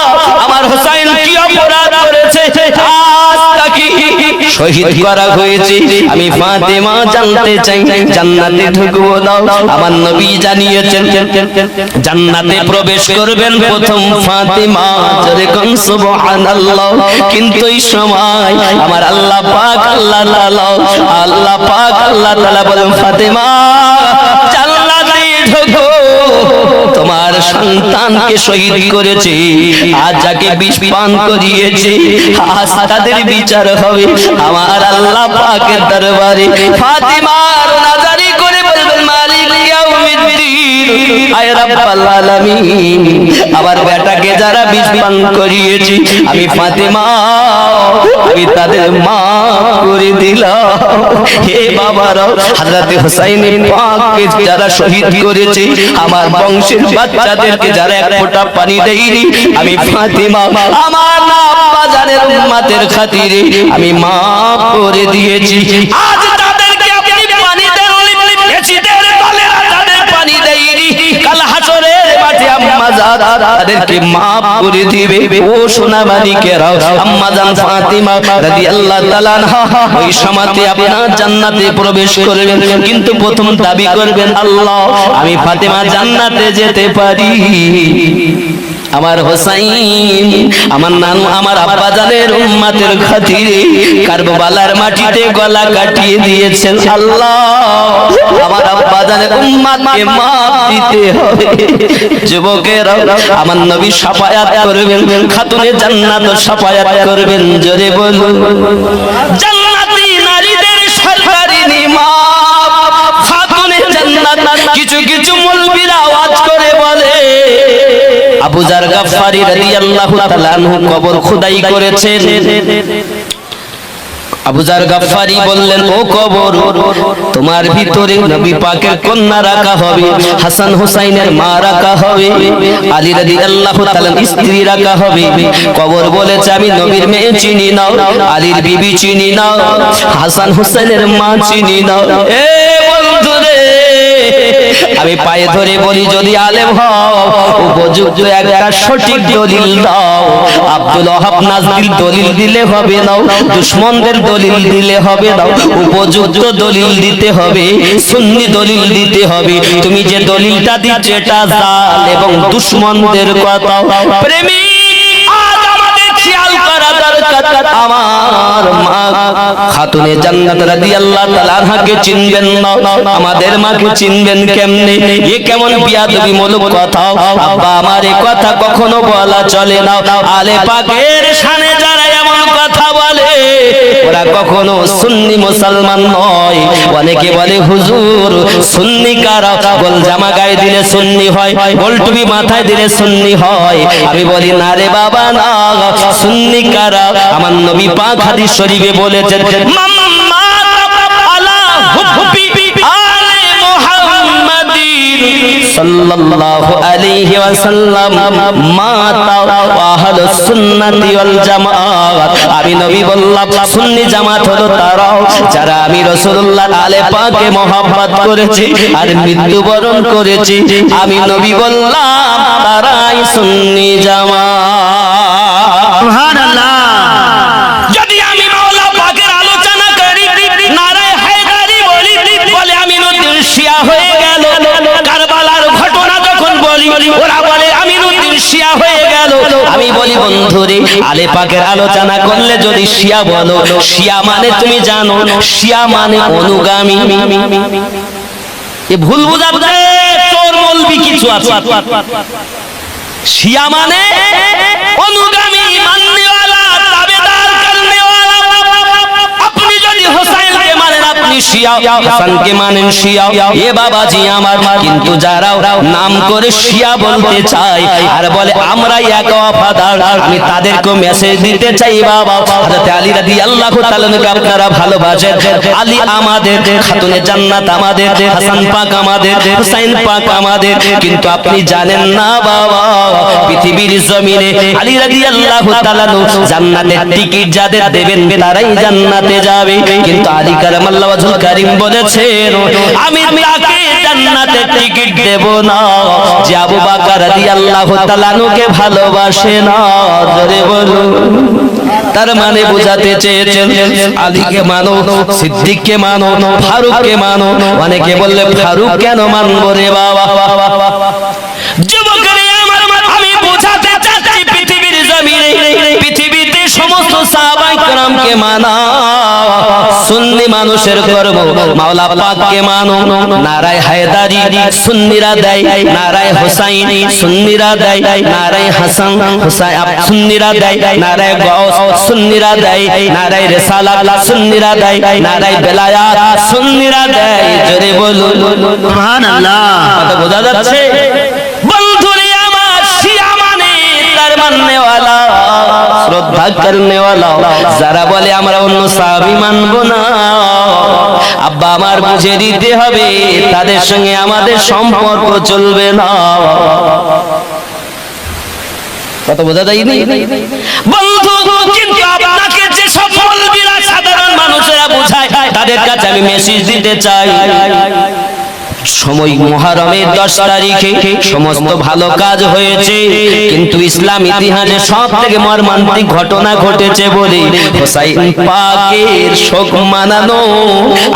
আমার হোসেন কি অপরাধ করেছে? আজ তাকে শহীদ করা হয়েছে, আমি ফাতিমা জানতে চাই, জান্নাতে ঢুকবো দাও। আমার নবী জানিয়েছেন জান্নাতে প্রবেশ করবেন প্রথম ফাতিমা। জোরে কোন সুবহানাল্লাহ। কিন্তু এই সময় আমার আল্লাহ পাক আল্লাহ তাআলা বলেন, ফাতিমা জান্নাতে ঢুকো। তোমার সন্তানকে শহীদ করেছে, আজ যাকে বিষ পান করিয়েছে, আজ তাদের বিচার হবে আমার আল্লাহ পাকের দরবারে। ফাতিমার নাজারি করে বলবেন, মালিক ইয়াউমিদ্দিন, আয় রাব্বাল আলামিন, আমার বেটাকে যারা বিষ পান করিয়েছে, আমি ফাতিমা আমি তাদের মাফ করে দিলাম। হে বাবারা, হযরত হুসাইনের পাককে যারা শহীদ করেছে, আমার বংশের বাচ্চাদেরকে যারা এক ফোঁটা পানি দেয়নি, আমি ফাতিমা আমার আব্বা জানের উম্মতের খাতিরে আমি মাফ করে দিয়েছি। আজ তাদেরকে আপনি পানি দেন, এসিদের দলেরা তাদের পানি দেয়নি, কাল হাসরের মাঠে আম্মা জান তাদেরকে মাফ করে দিবে। ও সোনা মানিকেরা, আম্মা জান ফাতিমা রাদিয়াল্লাহু তাআলা আনহা ওই সময়তে আপনার জান্নাতে প্রবেশ করবেন, কিন্তু প্রথম দাবি করবেন, আল্লাহ আমি ফাতিমা জান্নাতে যেতে পারি। আমার হোসাইন আমার নানু আমার আব্বা জানের উম্মতের খাতিরে কারবালার মাটিতে গলা কাটিয়ে দিয়েছেন। আল্লাহ আমার আব্বা জানের উম্মতকে মাফ দিতে হবে। যুবকেরা, আমার নবী শাফায়াত করবেন, খাতুনে জান্নাত শাফায়াত করবেন। জোরে বলুন, জান্নাতি নারীদের সরকারি নিমাম খাতুনে জান্নাত। কিছু কিছু মুলবিরা আওয়াজ করে বলে, আবু যার গাফফারি রাদিয়াল্লাহু তাআলা আনহু কবর খোদাই করেছেন। আবু যার গাফফারি বললেন, ও কবর, তোমার ভিতরে নবী পাকের কন্যা রাখা হবে, হাসান হুসাইনের মা রাখা হবে, আলী রাদিয়াল্লাহু তাআলা স্ত্রী রাখা হবে। কবর বলেছে, আমি নবীর মেয়ে চিনি না, আলীর বিবি চিনি না, হাসান হুসাইনের মা চিনি না। এ বন্ধুরে, আমি পায়ে ধরে বলি, যদি আলেম হও উপযুক্ত একটা সঠিক দলিল দাও। আব্দুল ওয়াহাব নাজরীর দলিল দিলে হবে না, দুশমনদের দলিল দিলে হবে না, উপযুক্ত দলিল দিতে হবে, সুন্নি দলিল দিতে হবে। তুমি যে দলিলটা দিচ্ছ এটা জাল এবং দুশমনদের কথা। প্রেমিক, আজ আমাদের খেয়াল করা করা দরকার। আমার মা খাতুনে জান্নাত রাদিয়াল্লাহু তাআলা আনহাকে চিনবেন না, আমাদের মাকে চিনবেন কেমনে? এ কেমন বিয়াদবিমূলক কথা? আব্বা আমার এই কথা কখনো বলা চলে না। আলে পাকের শানে যারা এমন কথা বলে ওরা কখনো সুন্নি মুসলমান নয়। অনেকে বলে হুজুর সুন্নি কারা? গোল জামা গায়ে দিলে সুন্নি হয়, গোল টুপি মাথায় দিলে সুন্নি হয়। আমি বলি না রে বাবা না, সুন্নি কারা? আমার নবী পাক হাদিস শরীফে বলেছেন মাম্মা আলা হুব্বি আলে মুহাম্মাদিন সাল্লাল্লাহু আলাইহি ওয়াসাল্লাম মাতা আহলুস সুন্নাতি ওয়াল জামাত। আমি নবী বললাম সুন্নি জামাত হলো তারা যারা আমি রাসূলুল্লাহ আলে পাকে মহব্বত করেছি আর মৃত্যুবরণ করেছি। আমি নবী বললাম তারাই সুন্নি জামাত। সুবহানাল্লাহ। যদি আমি মাওলা পাকের আলোচনা করি, নারায়ে হায়দারি বলি, বলে আমিনুদ্দিন শিয়া হয়ে গেল। কারবালার ঘটনা যখন বলি ওরা বলে আমিনুদ্দিন শিয়া হয়ে গেল। আমি বলি বন্ধুরে, আলে পাকের আলোচনা করলে যদি শিয়া বলো, শিয়া মানে তুমি জানো শিয়া মানে অনুগামী। এ ভুল বুঝাতে তোর মৌলবি কিছু আছে। শিয়া মানে অনুগামী, মাননেওয়ালা, তাবেদার করনেওয়ালা। আপনি যদি হোসেনকে মানেন আপনি শিয়া, হাসানকে মানেন শিয়া। এ বাবাজি আমার, কিন্তু যারা নাম করে শিয়া বলতে চায় আর বলে আমরা এক ওয়াফাদার, আমি তাদেরকে মেসেজ দিতে চাই বাবা হযরত আলী রাদিয়াল্লাহু তাআলা কে আপনারা ভালোবাসেন। আলী আমাদের, খাতুনে জান্নাত আমাদের, হাসান পাক আমাদের, হুসাইন পাক আমাদের। কিন্তু আপনি জানেন না বাবা, পৃথিবীর জমিনে আলী রাদিয়াল্লাহু তাআলা জান্নাতের টিকিট যাদের দেবেন তারাই জান্নাতে যাবে। কিন্তু আলী কারামাল্লাহু ওয়াজহুল কারীম বলেছেন আমি তাকে জান্নাতের টিকিট দেব না যে আবু বকর রাদিয়াল্লাহু তাআলা কে ভালোবাসে না। জোরে বলুন। তার মানে বোঝাতে চেয়েছেন আলীকে মানো, সিদ্দিককে মানো, ফারুককে মানো। অনেকে বললে ফারুক কেন মানবো রে বাবা? যুবকরা আমি বোঝাতে চাচ্ছি পৃথিবীর জমিনে, পৃথিবীতে সমস্ত সাহাবায়ে কেরামকে মানা সুন্নি মানুষের গর্ব। মাওলা পাককে মানো, নারায়ে হায়দারি সুন্নিরা দেয়, নারায়ে হুসাইন সুন্নিরা দেয়, নারায়ে হাসান হুসাইন সুন্নিরা দেয়, নারায়ে গাউস সুন্নিরা দেয়, নারায়ে রিসালাত সুন্নিরা দেয়, নারায়ে বেলায়াত সুন্নিরা দেয়। জোরে বলুন সুবহানাল্লাহ। কথা বোঝা যাচ্ছে? বন্ধুরে আমার, শিয়া মানে তার মাননেওয়ালা, শ্রদ্ধা করনেওয়ালা। যারা বলে আমরা অন্য সাহাবী মানবো না, আব্বা আমার বুঝে দিতে হবে তাদের সঙ্গে আমাদের সম্পর্ক চলবে না। কত বোঝা যায়নি বন্ধু? কিন্তু আপনাকে যে সফল বিরাট সাধারণ মানুষেরা বোঝায় তাদের কাছে আমি মেসেজ দিতে চাই। সময় মুহররমের 10 তারিখে সমস্ত ভালো কাজ হয়েছে, কিন্তু ইসলাম ইতিহাসে সবথেকে মর্মান্তিক ঘটনা ঘটেছে বলে হুসাইন পাকের শোক মানানো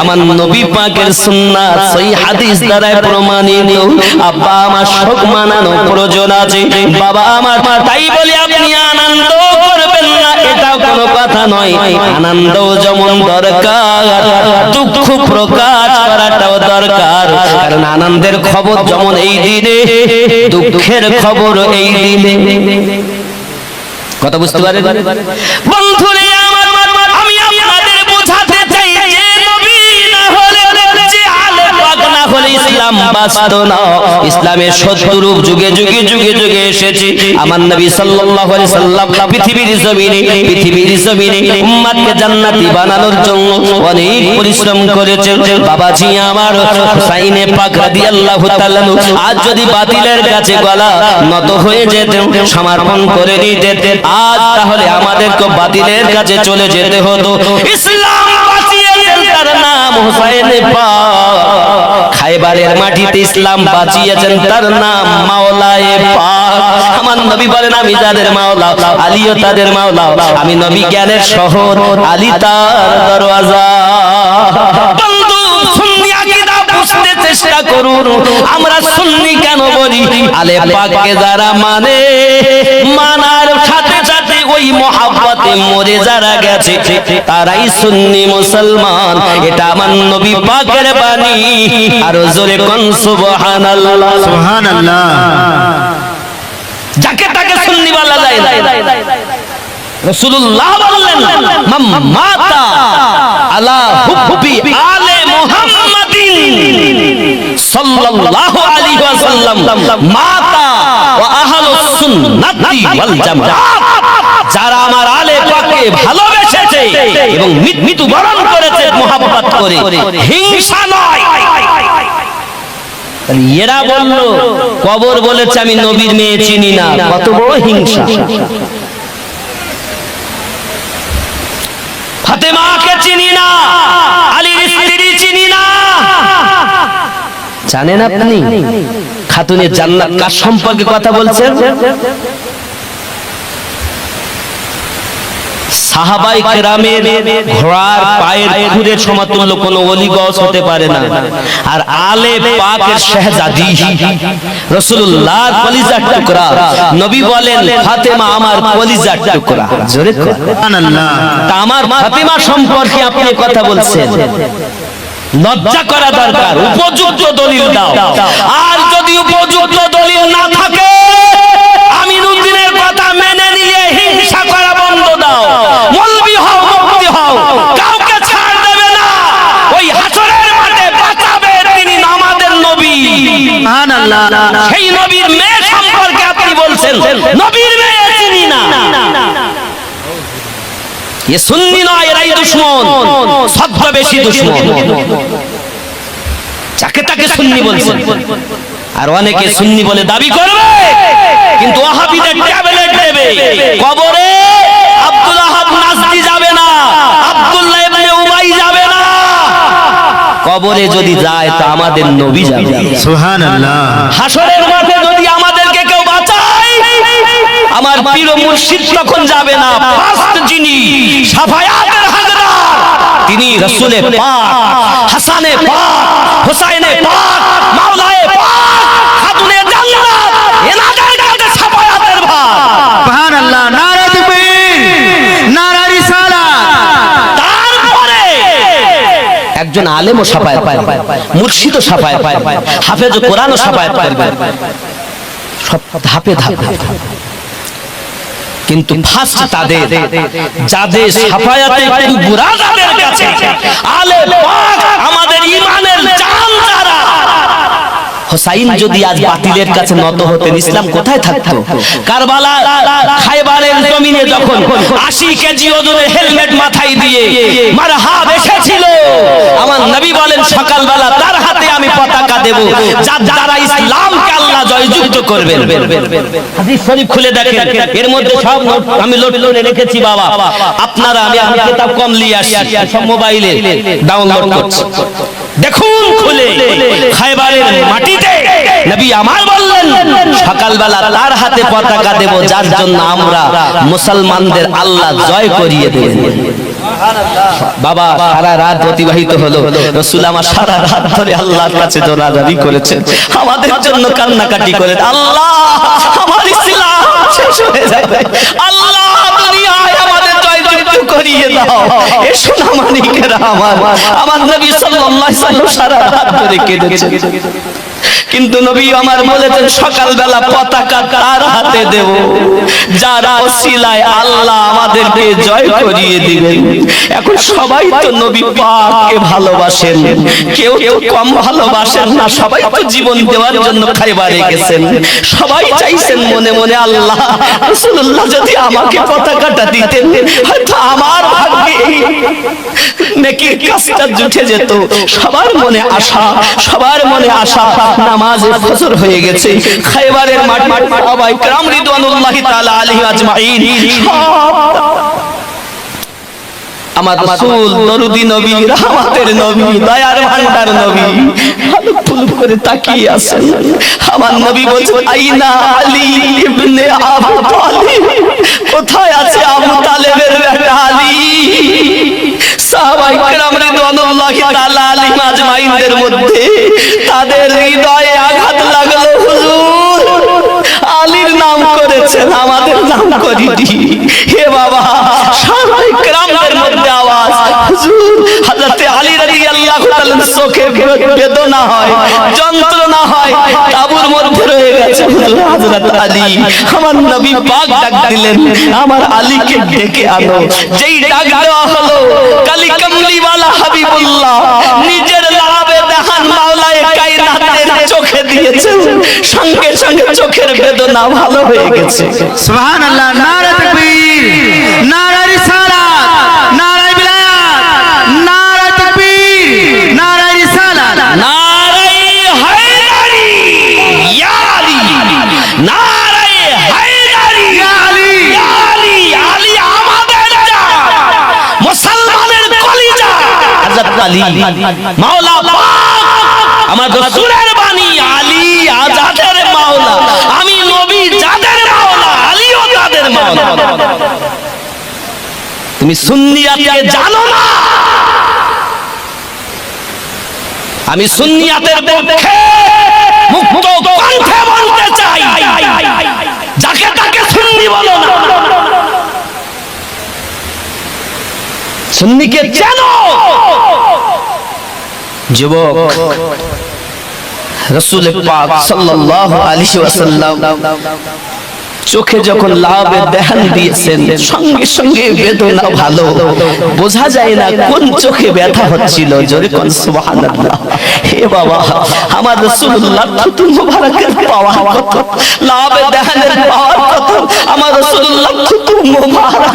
আমার নবী পাকের সুন্নাত সহিহ হাদিস দ্বারা প্রমাণিত। আব্বা আমার শোক মানানো প্রয়োজন আছে বাবা আমার। তাই বলে আপনি আনন্দ করবেন না এটা কোনো কথা নয়। আনন্দ যেমন দরকার, দুঃখ প্রকাশ করাটাও দরকার। কারণ আনন্দের খবর যেমন এই দিনে, দুঃখের খবর এই দিনে। কথা বুঝতে পারেন বন্ধুরে আমার? আমি আপনাদের বোঝাতে চাই যে নবী না হলে, যে আলে পাক না হলে ইসলাম বাঁচত না। ইসলামের সত্য রূপ যুগে যুগে যুগে যুগে এসেছে। আমার নবী সাল্লাল্লাহু আলাইহি সাল্লাম পৃথিবীর জমিনে উম্মতকে জান্নাতি বানানোর জন্য অনেক পরিশ্রম করেছেন। বাবাজি আমার, হুসাইনে পাক রাদিয়াল্লাহু তাআলা আজ যদি বাতিলের কাছে গলা নত হয়ে যেতেন, সমর্পণ করে দিতেন, আজ তাহলে আমাদেরকে বাতিলের কাছে চলে যেতে হতো। ইসলাম বাঁচিয়েছেন তার নাম হুসাইনে পাক। খায়বারের মাটিতে ইসলাম বাঁচিয়েছেন তার নাম মাওলায়ে পাক। আমার নবী বলেন আমি যাদের মাওলা, আলীও তাদের মাওলা। আমি নবী জ্ঞানের শহর, আলী তার দরওয়াজা। বন্ধু সুন্নি আকীদা বুঝতে চেষ্টা করুন। আমরা সুন্নি কেন বলি? আলে পাককে যারা মানে, মানার সাথে সাথে ওই মহব্বতে মরে যারা গেছে তারাই সুন্নি মুসলমান। এটা আমার নবী পাকের বাণী। আর জোরে কোন সুবহানাল্লাহ। সুবহানাল্লাহ। যাকে তাকে সুন্নি বলা যায় না। রাসূলুল্লাহ বললেন মান মাতা আলা হুব্বি আলে মুহাম্মাদিন সাল্লাল্লাহু আলাইহি ওয়াসাল্লাম মাতা ওয়া আহলুস সুন্নাতি ওয়াল জামাত। যারা আমার আলে পাককে ভালোবেসেছে এবং মৃত্যুবরণ করেছে মহব্বত করে, হিংসা নয়। এরা বলল কবর বলেছে আমি নবীর মেয়ে চিনি না, কত বড় হিংসা। ফাতেমাকে চিনি না, আলীর স্ত্রী চিনি না। জানেন আপনি খাতুনে জান্নাত কার সম্পর্কে কথা বলছেন? সাহাবায়ে কেরামের ঘোড়ার পায়ের খুরের সমতুল্য কোনো ওলি গস হতে পারে না। আর আলে পাকের শাহজাদি রাসূলুল্লাহর কলিজার টুকরা। নবী বলেন ফাতেমা আমার কলিজার টুকরা। জোরে সুবহানাল্লাহ। তা আমার ফাতেমা সম্পর্কে আপনি কথা বলছেন, লজ্জা করা দরকার। উপযুক্ত দলিল দাও। আর যদি উপযুক্ত দলিল না থাকে আমিনুদ্দিনের কথা মেনে নিয়ে হিংসা করা বন্ধ দাও। মৌলবি হও, মুফতি হও, কাউকে ছাড় দেবে না। ওই হাসরের মাঠে বাঁচাবে তিনি আমাদের নবী। সুবহানাল্লাহ। সেই নবীর মেয়ে সম্পর্কে আপনি বলছেন নবীর মেয়ে চিনি না। ये सुन्नी नয়, এরাই দুশমন, সবচেয়ে বেশি দুশমন। যাকে তাকে সুন্নি বলছেন। আর অনেকে সুন্নি বলে দাবি করবে কিন্তু ওয়াহাবিদের ট্যাবলেট দেবে। কবরে আব্দুল ওয়াহাব নাজদি যাবে না, আব্দুল্লাহ ইবনে উবাই যাবে না। কবরে যদি যায় তো আমাদের নবী যাবে। সুবহানাল্লাহ। হাসরের মাঠে যদি আমাদেরকে কেউ বাঁচায় আমার পীর মুর্শিদ তখন যাবে না। ফার্স্ট যিনি শাফায়াতের হকদার তিনি রাসূলে পাক, হাসানে পাক, হুসাইনে পাক, মাওলায়ে পাক, খাতুনে জান্নাত, এনাদের কাছে শাফায়াতের ভার। সুবহানাল্লাহ। নারে তাকবীর, নারে রিসালাত। তারপরে একজন আলেমও শাফায়াত পায়, মুর্শিদও শাফায়াত পায়, হাফেজ কোরআনও শাফায়াত করবে। সব ধাপে ধাপে। কিন্তু ফার্স্ট তাদের যাদের শাফায়াতে কুবরা যাদের কাছে আলে পাক আমাদের ঈমানের জান যারা। হুসাইন যদি আজ বাতিলের কাছে নত হতেন ইসলাম কোথায় থাকতো? কারবালা খায়বারের জমিনে যখন 80 কেজি ওজনের হেলমেট মাথায় দিয়ে মারহাব এসেছিল, আমার নবী বলেন সকালবেলা তার হাতে আমি পতাকা দেব যারা ইসলামকে আল্লাহ জয়যুক্ত করবেন। হাদিস শরীফ খুলে দেখেন, এর মধ্যে সব আমি লোড করে রেখেছি বাবা। আপনারা আমি কিতাব কম নিয়ে আসি, সব মোবাইলে ডাউনলোড করছি। দেখুন খুলে খায়বারের মাটিতে নবী আমার বললেন সকালবেলা তার হাতে পতাকা দেব যার জন্য আমরা মুসলমানদের আল্লাহ জয় করিয়ে দেবেন। বাবা সারা রাত অতিবাহিত হলো, রাসূল আমার সারা রাত ধরে আল্লাহর কাছে দোয়াদারি করেছেন, আমাদের জন্য কান্নাকাটি করেন। আল্লাহ আমার ইসলাম শেষ হয়ে যাবে, আল্লাহ দুনিয়ায় আমাদের জয়যুক্ত করিয়ে দাও। এ সোনা মানিকেরা আমার নবী সাল্লাল্লাহু আলাইহি ওয়াসাল্লাম সারা রাত ধরে কেঁদেছেন। কিন্তু নবী আমার বলেছেন সকালবেলা পতাকা তার হাতে দেব যার ওসিলায় আল্লাহ আমাদেরকে জয় করিয়ে দিবেন। এখন সবাই তো নবী পাককে ভালোবাসেন, কেউ কম ভালোবাসেন না। সবাই তো জীবন দেওয়ার জন্য খায়বারে গেছেন। সবাই চাইছেন মনে মনে আল্লাহ রাসূলুল্লাহ যদি আমাকে পতাকাটা দিতেন হয়তো আমার ভাগ্যে নেকির কাজটা জুটে যেত। সবার মনে আশা, সবার মনে আশা। নামাজে ফজর হয়ে গেছে, খায়বারের মাঠ সাহাবায়ে কেরাম রিদওয়ানুল্লাহি তাআলা আলাইহিম আজমাইন আমার রাসূল দরুদি নবী, রাহমাতের নবী, দয়ার ভান্ডার নবী ফুল করে তাকিয়ে আছেন। আমার নবী বলছেন আইনা আলী ইবনে আবু তালিব, কোথায় আছে আবু তালেবের বেটা আলী? সাহাবায়ে কেরাম রিদওয়ানুল্লাহি তাআলা আলাইহিম আজমাইনদের মধ্যে তাদের হৃদয়ে আঘাত লাগলো, হুজুর আলীর নাম করেছেন, আমাদের সালাম করিনি। হে বাবা, সাহাবায়ে কেরামদের মধ্যে আওয়াজ, হুজুর হযরত আলী রাদিয়াল্লাহু তাআলা চোখে বেদনা হয়, যন্ত্রণা হয়, তাবুর মধ্যে রয়ে গেছে। হুজুর হযরত আলী, আমার নবী পাক ডাক দিলেন, আমার আলীকে ডেকে আনো। যেই ডাক দেওয়া হলো, কালি কামলিওয়ালা হাবিবুল্লাহ নিজের লাভে দেখান মাওলায়ে কায়নাতের চোখে দিয়েছে, সঙ্গে সঙ্গে চোখের বেদনা ভালো হয়ে গেছে। সুবহানাল্লাহ। নারে তাকবীর, নারে রিসালাত, নারে বিলায়াত, নারে তাকবীর, নারে রিসালাত, নারে হায়দারি ইয়া আলী, নারে হায়দারি ইয়া আলী, ইয়া আলী, আলী আমাদের জান, মুসলমানের কলিজা। হযরত আলী মাওলা পাক, আমার রাসূলের বাণী, আলী আজাদের মাওলা, আমি নবী যাদের মাওলা, আলীও তাদের মাওলা। তুমি সুন্নিয়াতকে জানো না? আমি সুন্নিয়াতের পক্ষে মুক্ত কণ্ঠে বলতে চাই, যাকে তাকে সুন্নি বলো না। সুন্নিকে চেনো। যুবক, রাসূল পাক সাল্লাল্লাহু আলাইহি ওয়াসাল্লাম চোখে যখন লাভের দেখান দিয়েছেন, সঙ্গে সঙ্গে বেদনা ভালো, বোঝা যায় না কোন চোখে ব্যথা হচ্ছিল। জোরে কোন সুবহানাল্লাহ। হে বাবা, আমার রাসূলুল্লাহ থুতু মোবারকের পাওয়া কত, লাভের দেখানের পাওয়া কত, আমার রাসূলুল্লাহ থুতু মোবারক।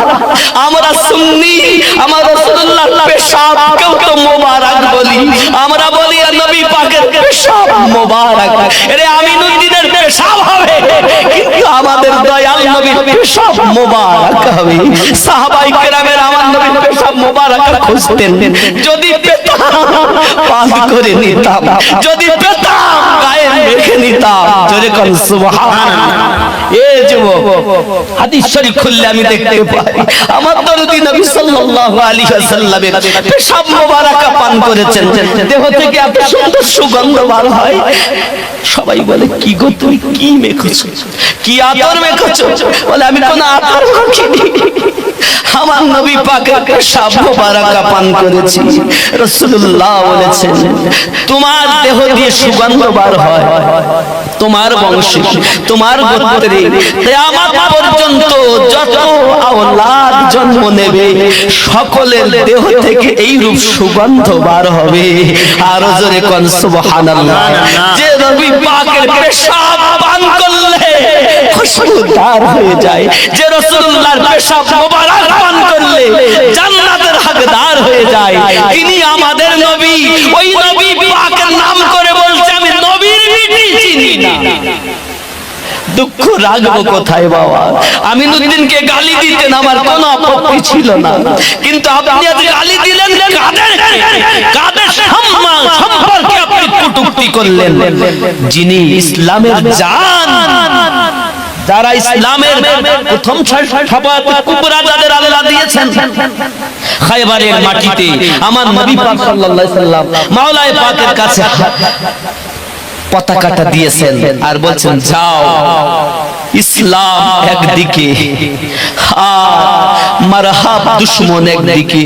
আমরা সুন্নি, আমার রাসূলুল্লাহ পেশাবকেও তো মোবারক বলি। আমরা বলি নবী পাকের পেশাব মোবারক। আরে আমিনুদ্দিনের পেশাব হবে, কিন্তু আমাদের দয়াল নবীর পেশাব মোবারক হবে। সাহাবায়ে কেরামের আমার নবীর পেশাব মোবারক খুঁজতেন, যদি পেতাম পাক করে নিতাম, যদি পেতাম গায়ে মেখে নিতাম। জোরে কোন সুবহানাল্লাহ। এ যুবক, হাদিস শরীফ খুললে আমি দেখতে পাই আমার দরদি নবী সাল্লাল্লাহু আলাইহি ওয়াসাল্লামের পেশাব মোবারক পান করেছেন, দেহ থেকে এত সুন্দর সুগন্ধ বার হয়। সবাই বলে, কি গো তুমি কি মেখেছো, কি আতর মেখেছো? বলে, আমি কোন আতর মাখিনি, আমার নবী পাকের পেশাব মোবারক পান করেছি। রাসূলুল্লাহ বলেছেন, তোমার দেহ দিয়ে সুগন্ধ বার হয়, তোমার বংশে, তোমার গোত্রে কিয়ামত পর্যন্ত যত আওলাদ জন্ম নেবে, সকলের দেহ থেকে এই রূপ সুগন্ধ বার হবে। আর জোরে কোন সুবহানাল্লাহ। যে নবী পাকের পেশাব পান করলে খুশবুদার হয়ে যায়, যে রাসূলুল্লাহর পেশাব মোবারক পান করলে জান্নাতের হকদার হয়ে যায়, তিনি আমাদের নবী। ওই নবী পাকের নাম করে বলছে, আমি নবীর বিটি চিনি না। দুঃখ রাখবো কোথায় বাবা? আমিনুদ্দিনকে গালি দিতেন, আমার কোনো আপত্তি ছিল না, কিন্তু আপনি আজ গালি দিলেন কাদের সম্পর্কে আপনি কটূক্তি করলেন। যিনি ইসলামের জান, যারা ইসলামের প্রথম শাফাআত কুবরা যাদের আল্লাহ দিয়েছেন, খায়বারের মাটিতে আমার নবী পাক সাল্লাল্লাহু আলাইহি সাল্লাম মাওলায়ে পাকের কাছে পতাকাটা দিয়েছেন আর বলছেন, যাও ইসলাম একদিকে আর মারহাব দুশমন একদিকে।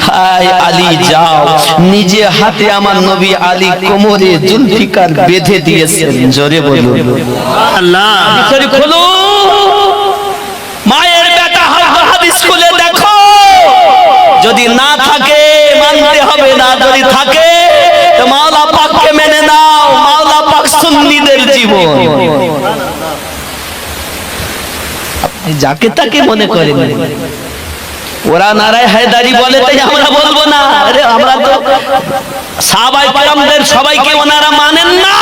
হায় আলী যাও, নিজে হাতে আমার নবী আলী কোমরে জুলফিকার বেঁধে দিয়েছেন। জোরে বলুন আল্লাহ। শরীফ খুলো, মায়ের বেটা হাদিস খুলে দেখো। যদি না থাকে মানতে হবে না, যদি থাকে তো মাওলা পাককে মেনে নাও। মাওলা পাক সুন্নিদের জীবন। আপনি যাকে তাকে মনে করেন, ওরা নারায় হায়দারি বলে তাই আমরা বলবো না। আরে আমরা তো সাহাবায়ে কেরামদের সবাইকে ওনারা মানেন না,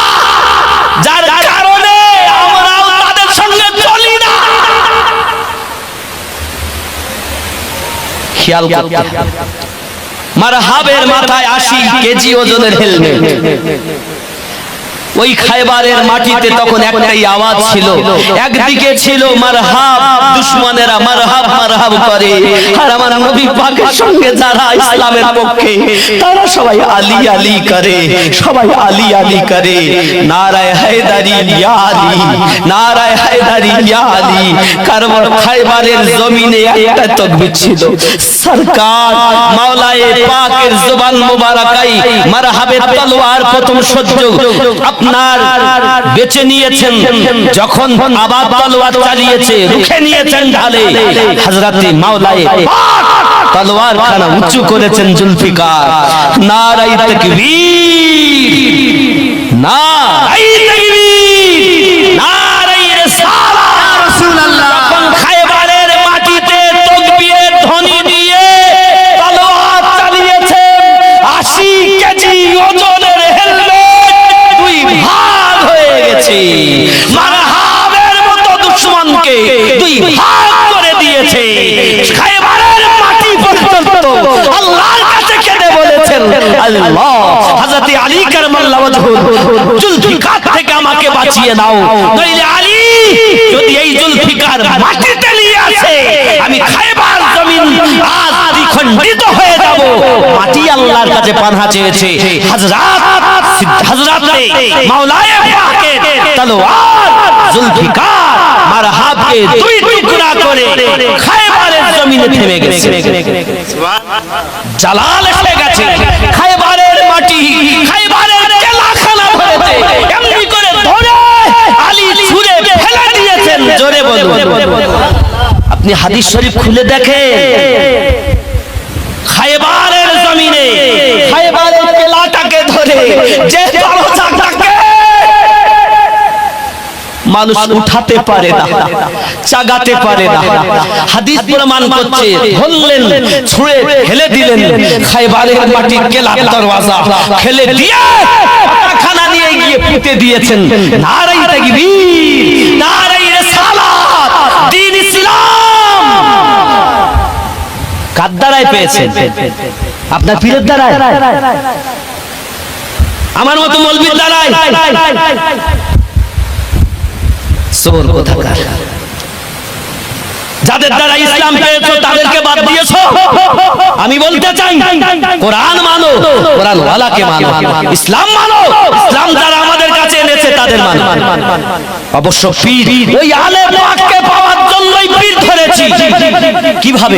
যার কারণে আমরাও তাদের সঙ্গে চলি না। খেয়াল করতে, মারহাবের মাথায় 80 কেজি ওজনের হেলমেট, ওই খায়বারের মাটিতে তখন একটাই আওয়াজ ছিল, একদিকে ছিল মারহাব, দুশমনেরা মারহাব মারহাব করে, আর আমার নবী পাকের সঙ্গে যারা ইসলামের পক্ষে তারা সবাই আলী আলী করে, সবাই আলী আলী করে, নারায়ে হায়দারি ইয়া আলী, নারায়ে হায়দারি ইয়া আলী। কারবার খায়বারের জমিনে একটা তাকবীর ছিল, সরকার মাওলায়ে পাকের জবান মোবারকাই মারহাবের তলোয়ার প্রথম সহ্য আপনার বেঁচে নিয়েছেন, যখন আবার তলোয়ার চালিয়েছে রুখে নিয়েছেন ঢালে, হযরতে মাওলায়ে পাক তলোয়ার খানা উঁচু করেছেন জুলফিকার। নারায়ে তাকবীর, নারায়ে তাকবীর, নারায়ে রিসালাত। রাসূলুল্লাহ যখন খায়বারের মাটিতে তাকবীরের ধ্বনি দিয়ে তলোয়ার চালিয়েছেন, 80 কেজি ওজনের হেলমেট দুই ভাগ হয়ে গেছে, মারহাবের মতো দুশমনকে দুই ভাগ করে দিয়েছে। খায়বারের মাটি পর্যন্ত আল্লাহর কাছে কেঁদে বলেছেন, আল্লাহ হযরত আলী কারামাল্লাহু ওয়াজহু জুলফিকার থেকে আমাকে বাঁচিয়ে নাও, নইলে আলী যদি এই জুলফিকার মাটিতে নিয়ে আসে আমি খায়বার জমিন আজ দ্বিখণ্ডিত হয়ে যাব। মাটি আল্লাহর কাছে পানাহ চেয়েছে, হযরতে মাওলায়ে পাকের তলোয়ার জুলফিকার মারহাবকে দুই টুকরা করে খায়বারের জমিনে থেমে গেছে। জালাল এসে গেছে, খায়বারের মাটি খায়বারের কেলাখানা ভরেছে, এমনি করে ধরে আলী ছুঁড়ে ফেলে দিয়েছেন। জোরে বলুন, আপনি হাদিস শরীফ খুলে দেখেন, খায়বারের জমিনে খায়বারের কেলাটাকে ধরে যে দরজাটাকে মানুষ উঠাতে পারে না, চাগাতে পারে না, হাদিস প্রমাণ করছে, ধরলেন ছুঁড়ে ফেলে দিলেন খায়বারের মাটি কেলার দরওয়াজা ফেলে দিয়ে খানা নিয়ে গিয়ে পুঁতে দিয়েছেন। নারায়ে তাকবীর, নারায়ে রিসালাত, দ্বীন ইসলাম কার দ্বারাই পেয়েছেন? আপনার পীরের দ্বারাই, আমার মতো মৌলবীর দ্বারাই? সোর কোথাকার, যাদের দ্বারা ইসলাম পেয়েছো তাদেরকে বাদ দিয়েছো। আমি বলতে চাই, কোরআন মানো, কোরআন ওয়ালাকে মানো, ইসলাম মানো, ইসলাম যারা আমাদের কাছে এনেছে তাদের মানো। অবশ্য পীর ওই আলেম পাককে পাওয়ার জন্যই পীর ধরেছি। কিভাবে?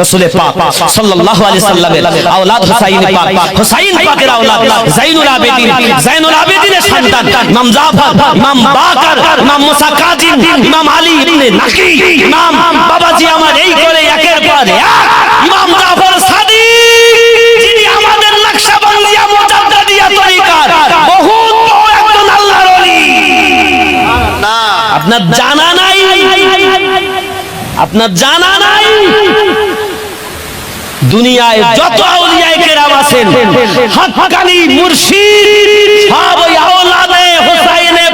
রাসূল পাক সাল্লাল্লাহু আলাইহি সাল্লামের আওলাদ হুসাইন পাক, হুসাইন পাকের আওলাদ জাইনুল আবেদিন, জাইনুল আবেদিনের সন্তান ইমাম জাফর, ইমাম বাকর, ইমাম মুসা কাযিম, ইমাম আলী ইবনে নাকি, ইমাম বাবাজি আমার এই করে একের পর এক ইমাম জাফর সাদিক, যিনি আমাদের নকশবন্দিয়া মুজাদ্দিদিয়া তরিকার বহুত বড় একজন আল্লাহর ওলি। আপনার জানা নাই, আপনার জানা নাই, দুনিয়ায় যত আউলিয়ায়ে কেরাম আছেন, হক্কানি মুর্শিদ সব ওই আওলাদে হুসাইনে